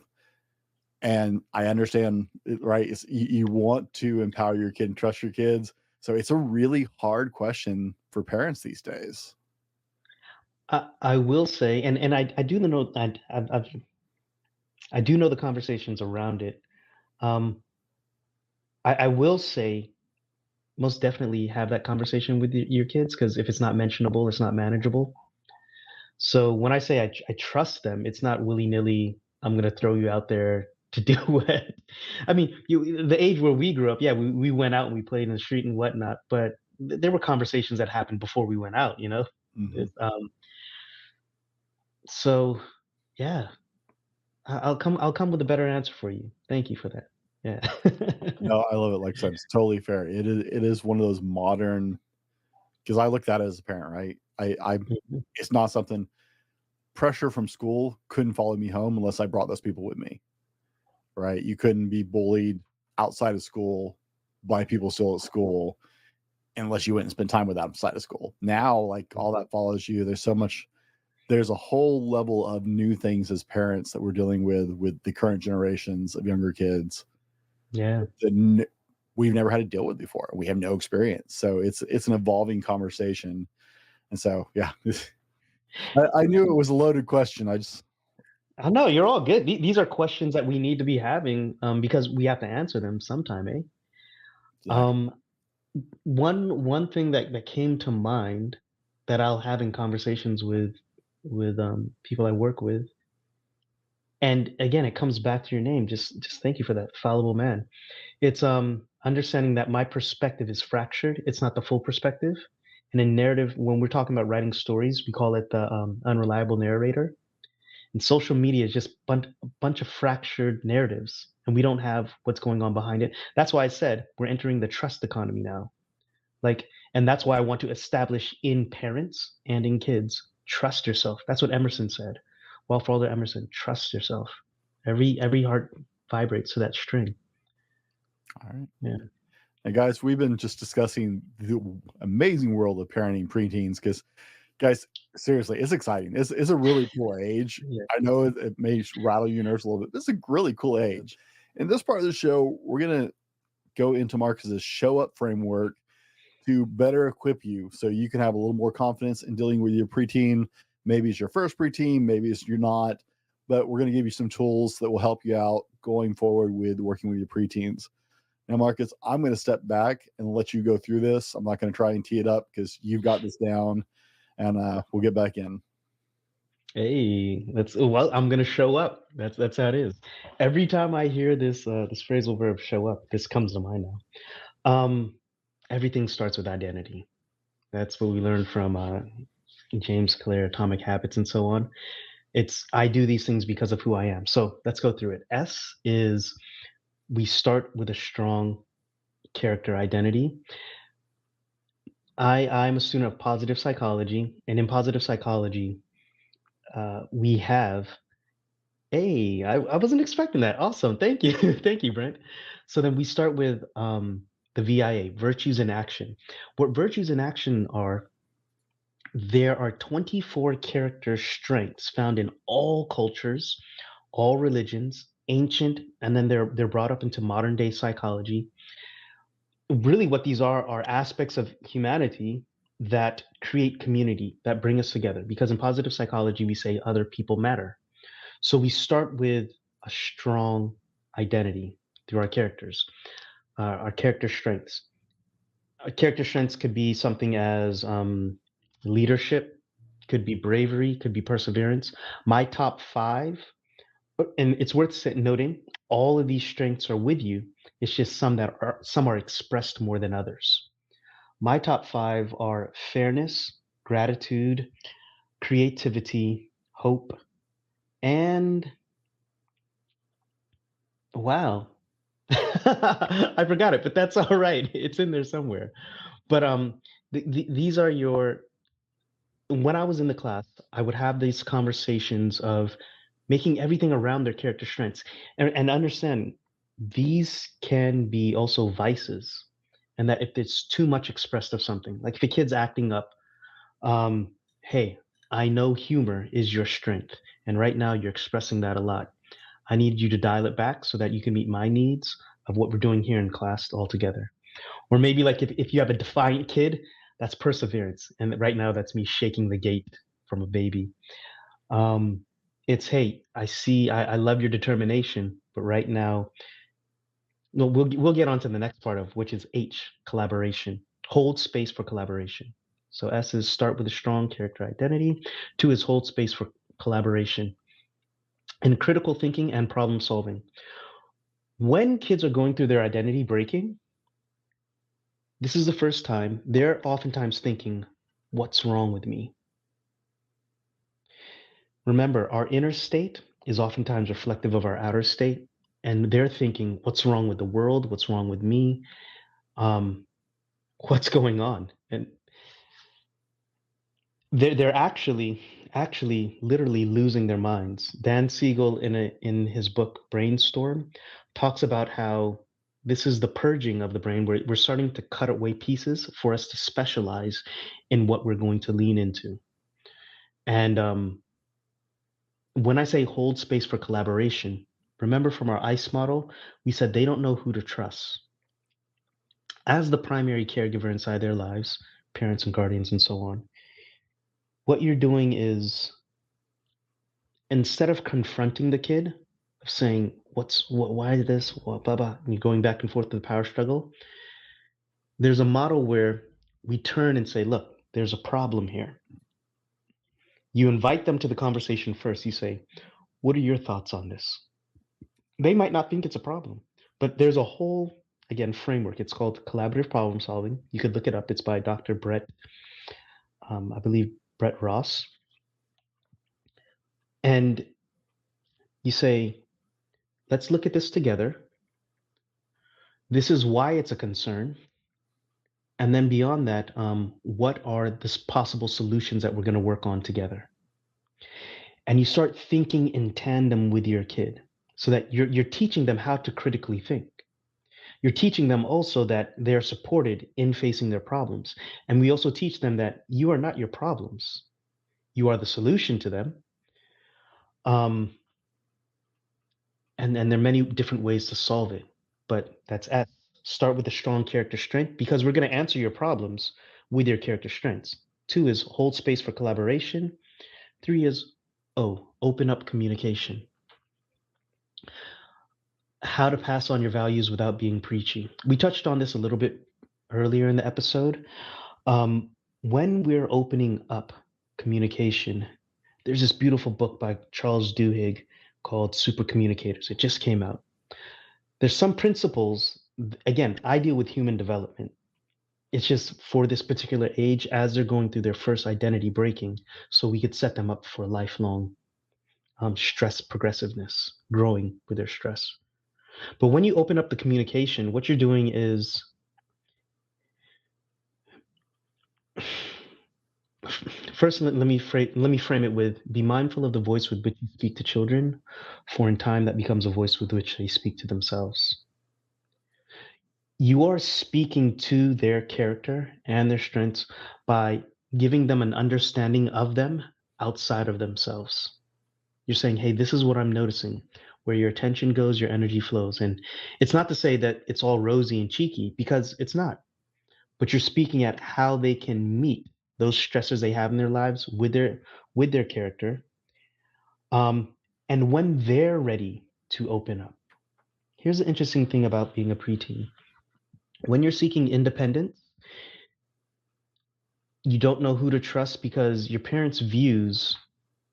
and I understand, right? You want to empower your kid and trust your kids. So it's a really hard question for parents these days. I will say, and I do know I do know the conversations around it. Um, I will say most definitely have that conversation with your kids, because if it's not mentionable, it's not manageable. So when I say I trust them, it's not willy nilly. I'm gonna throw you out there to do what. I mean, the age where we grew up, yeah, we went out and we played in the street and whatnot, but there were conversations that happened before we went out. Mhm. So yeah, I'll come. I'll come with a better answer for you. Thank you for that. Yeah. No, I love it. Like I said, it's totally fair. It is one of those modern, because I looked at it as a parent, right? I Mhm. it's not something, pressure from school couldn't follow me home unless I brought those people with me, right? You couldn't be bullied outside of school by people still at school unless you went and spent time with them outside of school. Now, like, all that follows you. There's a whole level of new things as parents that we're dealing with the current generations of younger kids Yeah. that we've never had to deal with before. We have no experience. So it's an evolving conversation. And so, yeah, I knew it was a loaded question. I just, I know you're all good. These are questions that we need to be having, because we have to answer them sometime, eh? exactly. Um, one thing that came to mind that I'll have in conversations with people I work with, and again, it comes back to your name. Just thank you for that, fallible man. It's understanding that my perspective is fractured. It's not the full perspective. And in narrative, when we're talking about writing stories, we call it the unreliable narrator. And social media is just a bunch of fractured narratives, and we don't have what's going on behind it. That's why I said we're entering the trust economy now. Like, and that's why I want to establish in parents and in kids, trust yourself. That's what Emerson said. Ralph Waldo Emerson, trust yourself. Every heart vibrates to that string. All right. Yeah. And guys, we've been just discussing the amazing world of parenting preteens because, guys, seriously, it's exciting. It's a really cool age. Yeah. I know it may rattle your nerves a little bit. This is a really cool age. In this part of the show, we're going to go into Marcus's show up framework to better equip you so you can have a little more confidence in dealing with your preteen. Maybe it's your first preteen, maybe it's you're not, but we're going to give you some tools that will help you out going forward with working with your preteens. Now, Marcus, I'm going to step back and let you go through this. I'm not going to try and tee it up because you've got this down, and we'll get back in. Hey, well, I'm gonna show up. That's how it is. Every time I hear this phrasal verb show up, this comes to mind now. Everything starts with identity. That's what we learned from James Clear, Atomic Habits, and so on. It's I do these things because of who I am. So let's go through it. S is we start with a strong character identity. I'm a student of positive psychology, and in positive psychology, we have. Hey, I wasn't expecting that. Awesome. Thank you. Thank you, Brent. So then we start with the VIA, virtues in action. What virtues in action are, there are 24 character strengths found in all cultures, all religions, ancient, and then they're brought up into modern day psychology. Really, what these are aspects of humanity that create community, that bring us together. Because in positive psychology, we say other people matter. So we start with a strong identity through our characters, our character strengths. Character strengths could be something as leadership, could be bravery, could be perseverance. My top five, and it's worth noting, all of these strengths are with you. It's just some are expressed more than others. My top five are fairness, gratitude, creativity, hope, and wow. I forgot it, but that's all right. It's in there somewhere. But these are your. When I was in the class, I would have these conversations of making everything around their character strengths, and understand these can be also vices, and that if it's too much expressed of something, like if a kid's acting up, hey, I know humor is your strength, and right now you're expressing that a lot. I need you to dial it back so that you can meet my needs of what we're doing here in class all together. Or maybe like if you have a defiant kid, that's perseverance. And right now that's me shaking the gate from a baby. Um, it's hey, I love your determination, but right now No, we'll get on to the next part of which is H, collaboration. Hold space for collaboration. So S is start with a strong character identity. 2 is hold space for collaboration and critical thinking and problem solving. When kids are going through their identity breaking, this is the first time they're oftentimes thinking, what's wrong with me? Remember, our inner state is oftentimes reflective of our outer state, and they're thinking, what's wrong with the world? What's wrong with me? What's going on? And they're actually literally losing their minds. Dan Siegel in his book Brainstorm talks about how this is the purging of the brain where we're starting to cut away pieces for us to specialize in what we're going to lean into. And when I say hold space for collaboration, remember from our ICE model, we said they don't know who to trust. As the primary caregiver inside their lives, parents and guardians and so on, what you're doing is instead of confronting the kid, of saying, why this, what, blah, blah, and you're going back and forth to the power struggle, there's a model where we turn and say, look, there's a problem here. You invite them to the conversation first. You say, what are your thoughts on this? They might not think it's a problem, but there's a whole, again, framework. It's called collaborative problem solving. You could look it up. It's by Dr. Brett, I believe Brett Ross. And you say, let's look at this together. This is why it's a concern. And then beyond that, what are the possible solutions that we're going to work on together? And you start thinking in tandem with your kid so that you're teaching them how to critically think. You're teaching them also that they're supported in facing their problems. And we also teach them that you are not your problems. You are the solution to them. And there are many different ways to solve it. But that's S. Start with a strong character strength because we're going to answer your problems with your character strengths. 2 is hold space for collaboration. 3 is open up communication. How to pass on your values without being preachy. We touched on this a little bit earlier in the episode. When we're opening up communication, there's this beautiful book by Charles Duhigg called Super Communicators. It just came out. There's some principles, again, I deal with human development. It's just for this particular age as they're going through their first identity breaking, so we could set them up for lifelong stress progressiveness, growing with their stress. But when you open up the communication, what you're doing is first let me frame it with be mindful of the voice with which you speak to children, for in time that becomes a voice with which they speak to themselves. You are speaking to their character and their strengths by giving them an understanding of them outside of themselves. You're saying, hey, this is what I'm noticing. Where your attention goes, your energy flows. And it's not to say that it's all rosy and cheeky, because it's not. But you're speaking at how they can meet those stressors they have in their lives with their character. And when they're ready to open up. Here's the interesting thing about being a preteen. When you're seeking independence, you don't know who to trust because your parents' views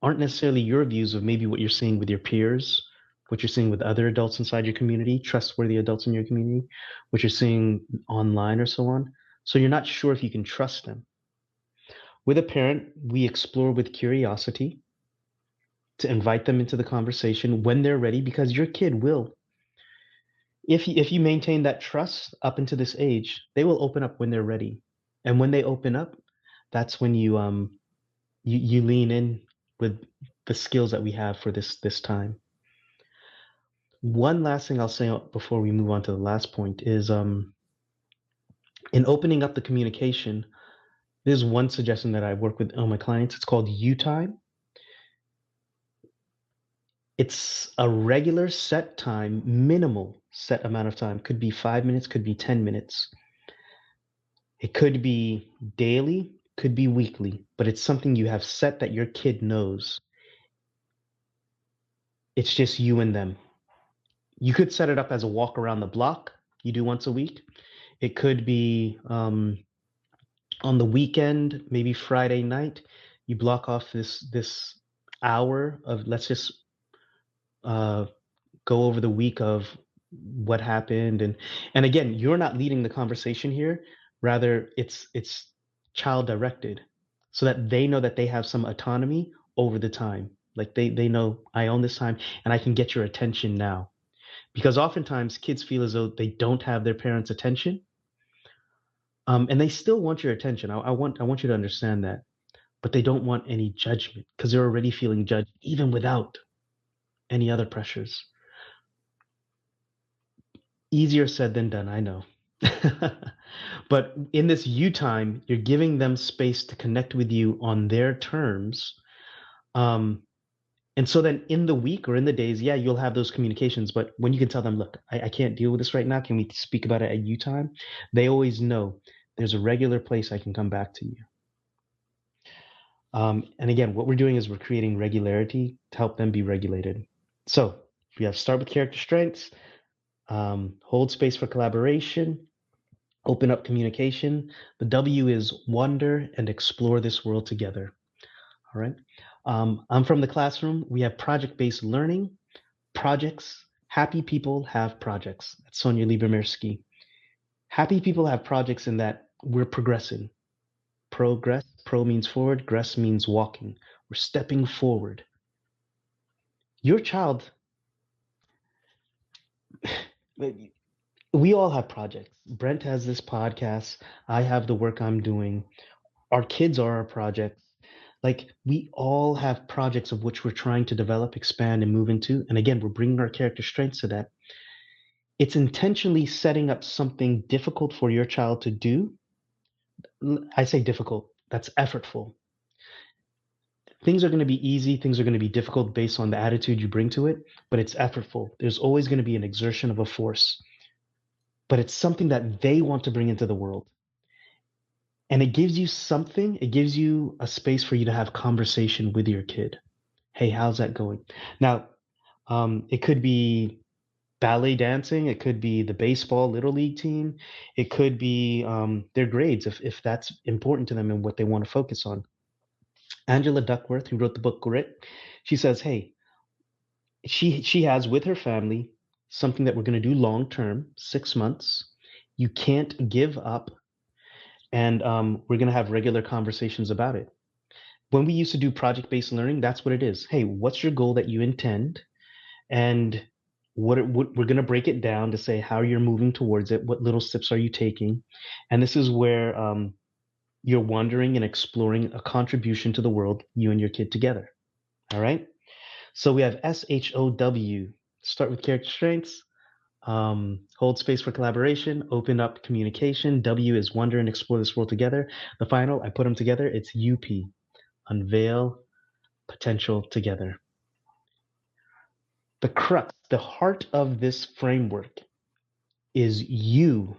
aren't necessarily your views of maybe what you're seeing with your peers, what you're seeing with other adults inside your community, trustworthy adults in your community, what you're seeing online or so on. So you're not sure if you can trust them. With a parent, we explore with curiosity to invite them into the conversation when they're ready, because your kid will. If you maintain that trust up into this age, they will open up when they're ready. And when they open up, that's when you lean in with the skills that we have for this time. One last thing I'll say before we move on to the last point is in opening up the communication, there's one suggestion that I work with all my clients. It's called U time. It's a regular set time, minimal set amount of time. Could be 5 minutes, could be 10 minutes. It could be daily, could be weekly, but it's something you have set that your kid knows. It's just you and them. you could set it up as a walk around the block you do once a week. It could be on the weekend, maybe Friday night, you block off this hour of, let's just uh, go over the week of what happened. And again, you're not leading the conversation here, rather it's child directed, so that they know that they have some autonomy over the time. Like they know, I own this time and I can get your attention now. Because oftentimes kids feel as though they don't have their parents' attention, and they still want your attention. I want you to understand that, but they don't want any judgment because they're already feeling judged even without any other pressures. Easier said than done, I know. But in this you time, you're giving them space to connect with you on their terms. And so then in the week or in the days, yeah, you'll have those communications. But when you can tell them, look, I can't deal with this right now. Can we speak about it at you time? They always know there's a regular place I can come back to you. And again, what we're doing is we're creating regularity to help them be regulated. So we have start with character strengths, hold space for collaboration, open up communication. The W is wonder and explore this world together. All right. I'm from the classroom. We have project-based learning, projects. Happy people have projects. That's Sonia Liebermersky. Happy people have projects in that we're progressing. Progress, pro means forward, gress means walking. We're stepping forward. Your child, we all have projects. Brent has this podcast. I have the work I'm doing. Our kids are our projects. Like we all have projects of which we're trying to develop, expand, and move into. And again, we're bringing our character strengths to that. It's intentionally setting up something difficult for your child to do. I say difficult, that's effortful. Things are going to be easy, things are going to be difficult based on the attitude you bring to it, but it's effortful. There's always going to be an exertion of a force, but it's something that they want to bring into the world. And it gives you something, it gives you a space for you to have conversation with your kid. Hey, how's that going? Now, it could be ballet dancing, it could be the baseball little league team, it could be their grades if that's important to them and what they want to focus on. Angela Duckworth, who wrote the book Grit, she says, hey, she has with her family something that we're going to do long term, 6 months. You can't give up, and we're going to have regular conversations about it. When we used to do project-based learning, that's what it is. Hey, what's your goal that you intend? And what we're going to break it down to say how you're moving towards it. What little steps are you taking? And this is where you're wondering and exploring a contribution to the world, you and your kid together. All right. So we have SHOW. Start with character strengths. Hold space for collaboration. Open up communication. W is wonder and explore this world together. The final, I put them together. It's UP. Unveil potential together. The crux, the heart of this framework is you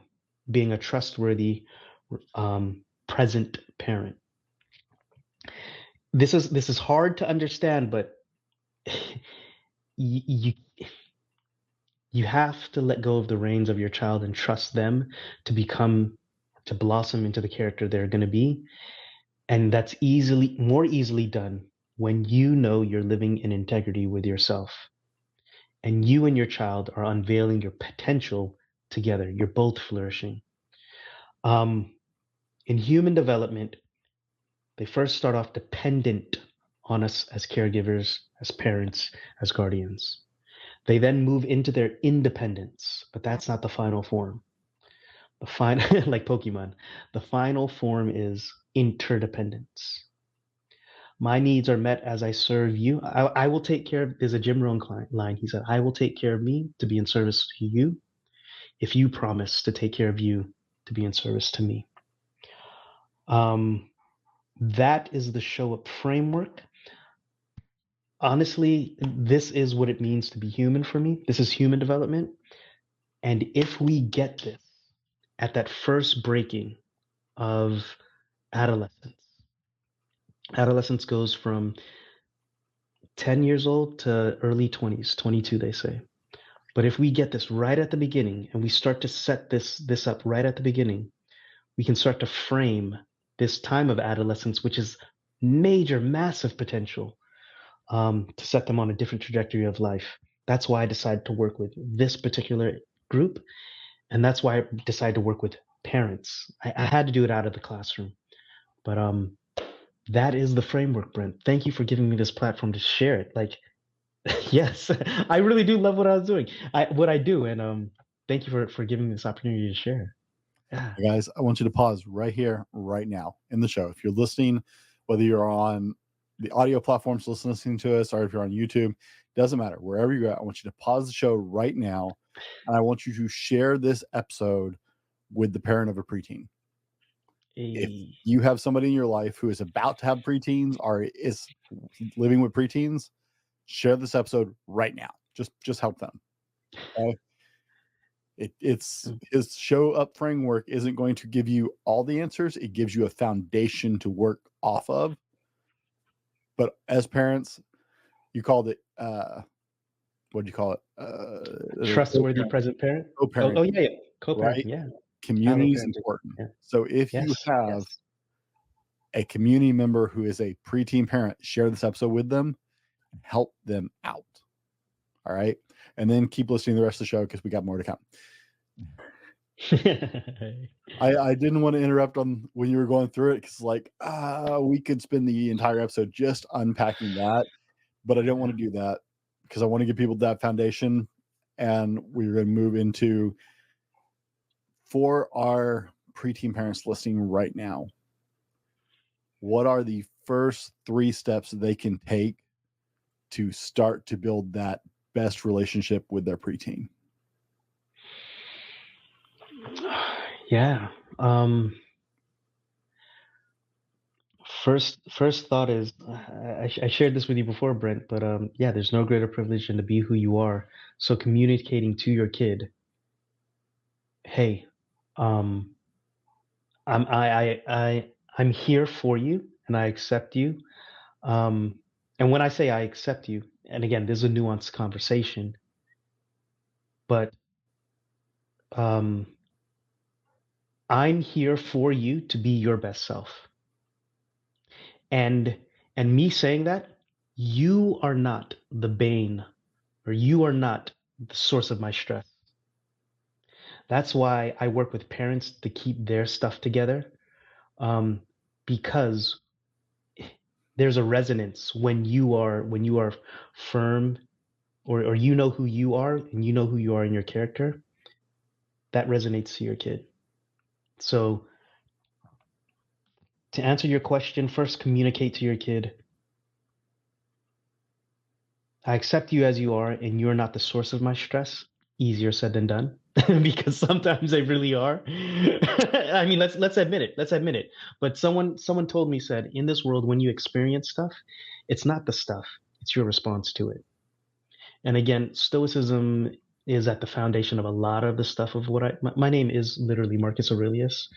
being a trustworthy present parent. This is hard to understand, but you have to let go of the reins of your child and trust them to blossom into the character they're going to be. And that's more easily done when you know you're living in integrity with yourself. And you and your child are unveiling your potential together. You're both flourishing. In human development, they first start off dependent on us as caregivers, as parents, as guardians. They then move into their independence, but that's not the final form. Like Pokemon, the final form is interdependence. My needs are met as I serve you. I will take care of, there's a Jim Rohn line. He said, I will take care of me to be in service to you if you promise to take care of you to be in service to me. That is the show up framework. Honestly, this is what it means to be human for me. This is human development. And if we get this at that first breaking of adolescence, adolescence goes from 10 years old to early 20s, 22, they say. But if we get this right at the beginning and we start to set this up right at the beginning, we can start to frame this time of adolescence, which is major, massive potential, to set them on a different trajectory of life. That's why I decided to work with this particular group. And that's why I decided to work with parents. I had to do it out of the classroom. But that is the framework, Brent. Thank you for giving me this platform to share it. Like, yes, I really do love what I was doing. What I do, and thank you for giving me this opportunity to share. Yeah. Guys, I want you to pause right here, right now in the show. If you're listening, whether you're on the audio platforms listening to us, or if you're on YouTube, doesn't matter. Wherever you're at, I want you to pause the show right now. And I want you to share this episode with the parent of a preteen. If you have somebody in your life who is about to have preteens or is living with preteens, share this episode right now. Just help them. Okay? It's his show up framework isn't going to give you all the answers. It gives you a foundation to work off of. But as parents, you called it what do you call it? Trustworthy present parent. Co-parent. Oh yeah, co-parent. Right? Yeah. Community is important. Yeah. So if you have a community member who is a preteen parent, share this episode with them and help them out. All right. And then keep listening to the rest of the show because we got more to come. I didn't want to interrupt on when you were going through it because we could spend the entire episode just unpacking that, but I don't want to do that because I want to give people that foundation, and we're going to move into for our preteen parents listening right now. What are the first 3 steps they can take to start to build that best relationship with their preteen? Yeah. First thought is I shared this with you before, Brent, but yeah, there's no greater privilege than to be who you are. So communicating to your kid, hey, I'm here for you and I accept you. And when I say I accept you, and again, this is a nuanced conversation, but I'm here for you to be your best self. And me saying that, you are not the bane, or you are not the source of my stress. That's why I work with parents to keep their stuff together, because there's a resonance when you are firm, or you know who you are and you know who you are in your character. That resonates to your kid. So to answer your question, first communicate to your kid, I accept you as you are, and you're not the source of my stress. Easier said than done, because sometimes they really are. I mean, let's admit it. Let's admit it. But someone told me, said, in this world, when you experience stuff, it's not the stuff; it's your response to it. And again, Stoicism is at the foundation of a lot of the stuff of what my name is literally Marcus Aurelius,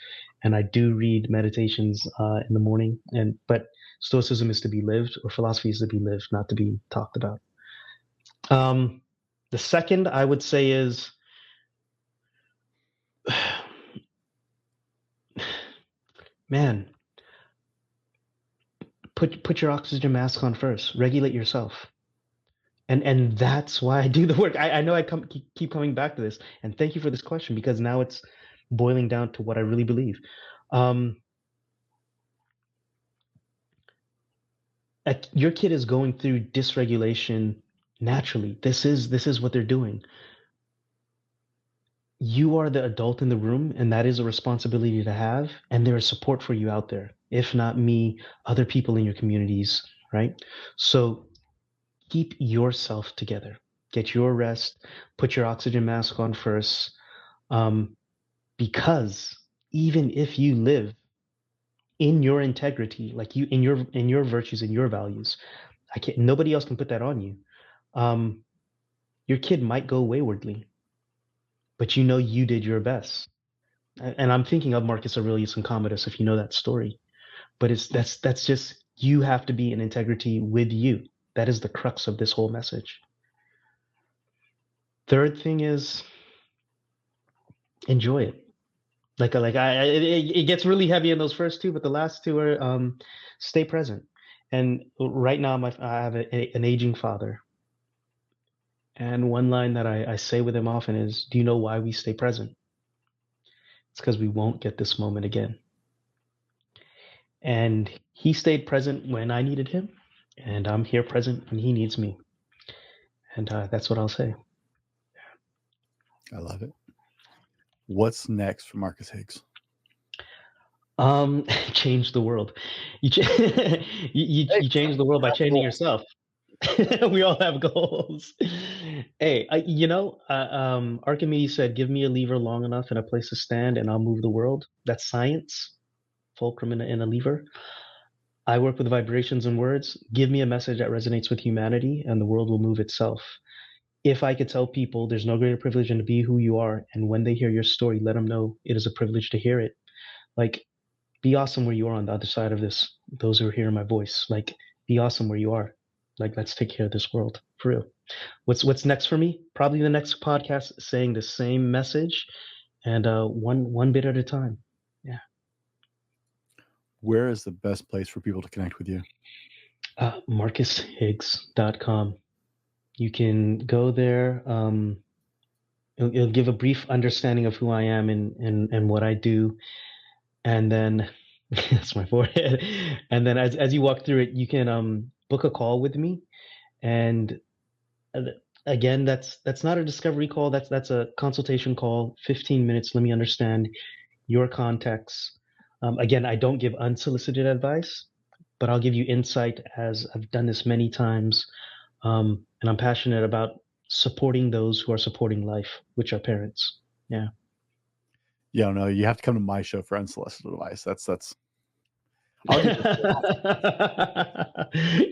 and I do read meditations in the morning. But Stoicism is to be lived, or philosophy is to be lived, not to be talked about. The second I would say is, man, put your oxygen mask on first. Regulate yourself. And that's why I do the work. I know I keep coming back to this, and thank you for this question, because now it's boiling down to what I really believe. Your kid is going through dysregulation naturally. This is what they're doing. You are the adult in the room, and that is a responsibility to have. And there is support for you out there. If not me, other people in your communities, right? So keep yourself together. Get your rest. Put your oxygen mask on first, because even if you live in your integrity, like you in your virtues and your values, nobody else can put that on you. Your kid might go waywardly, but you know you did your best. And I'm thinking of Marcus Aurelius and Commodus, if you know that story. But that's just, you have to be in integrity with you. That is the crux of this whole message. Third thing is enjoy it. It gets really heavy in those first two, but the last two are stay present. And right now, I have an aging father, and one line that I say with him often is, "Do you know why we stay present? It's because we won't get this moment again." And he stayed present when I needed him, and I'm here present when he needs me. And that's what I'll say. I love it. What's next for Marcus Higgs? Change the world. You you change the world by changing yourself. We all have goals. Hey, Archimedes said, "Give me a lever long enough and a place to stand, and I'll move the world." That's science. Fulcrum in a lever. I work with vibrations and words. Give me a message that resonates with humanity, and the world will move itself. If I could tell people there's no greater privilege than to be who you are, and when they hear your story, let them know it is a privilege to hear it. Like, be awesome where you are on the other side of this. Those who are hearing my voice, like, be awesome where you are. Like, let's take care of this world for real. What's next for me? Probably the next podcast, saying the same message, and one bit at a time. Yeah. Where is the best place for people to connect with you? MarcusHiggs.com. You can go there. It'll give a brief understanding of who I am and what I do, and then that's my forehead. And then as you walk through it, you can book a call with me. And again, that's not a discovery call. That's a consultation call. 15 minutes. Let me understand your context. Again, I don't give unsolicited advice, but I'll give you insight, as I've done this many times. And I'm passionate about supporting those who are supporting life, which are parents. Yeah. Yeah, no, you have to come to my show for unsolicited advice. That's I'll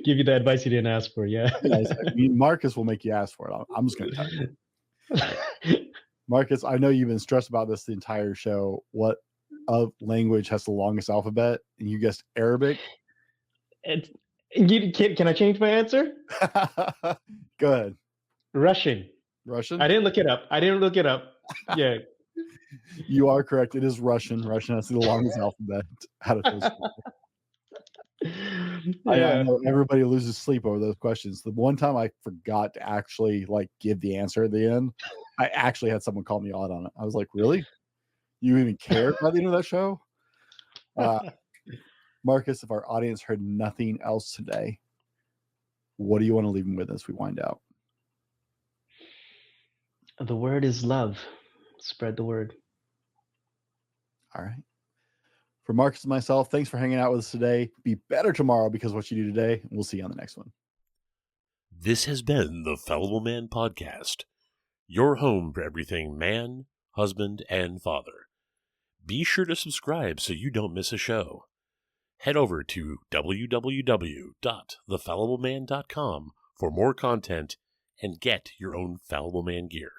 give you the advice you didn't ask for. Yeah. Yes, I mean, Marcus will make you ask for it. I'm just going to tell you. Marcus, I know you've been stressed about this the entire show. What language has the longest alphabet? And you guessed Arabic. Can I change my answer? Go ahead. Russian. I didn't look it up. Yeah. You are correct. It is Russian. Russian has the longest alphabet out of those. I know everybody loses sleep over those questions. The one time I forgot to actually give the answer at the end, I actually had someone call me out on it. I was like, really? You even cared by the end of that show? Marcus, if our audience heard nothing else today, what do you want to leave them with as we wind out? The word is love. Spread the word. All right. For Marcus and myself, thanks for hanging out with us today. Be better tomorrow because of what you do today. And we'll see you on the next one. This has been the Fallible Man Podcast, your home for everything man, husband, and father. Be sure to subscribe so you don't miss a show. Head over to www.thefallibleman.com for more content and get your own Fallible Man gear.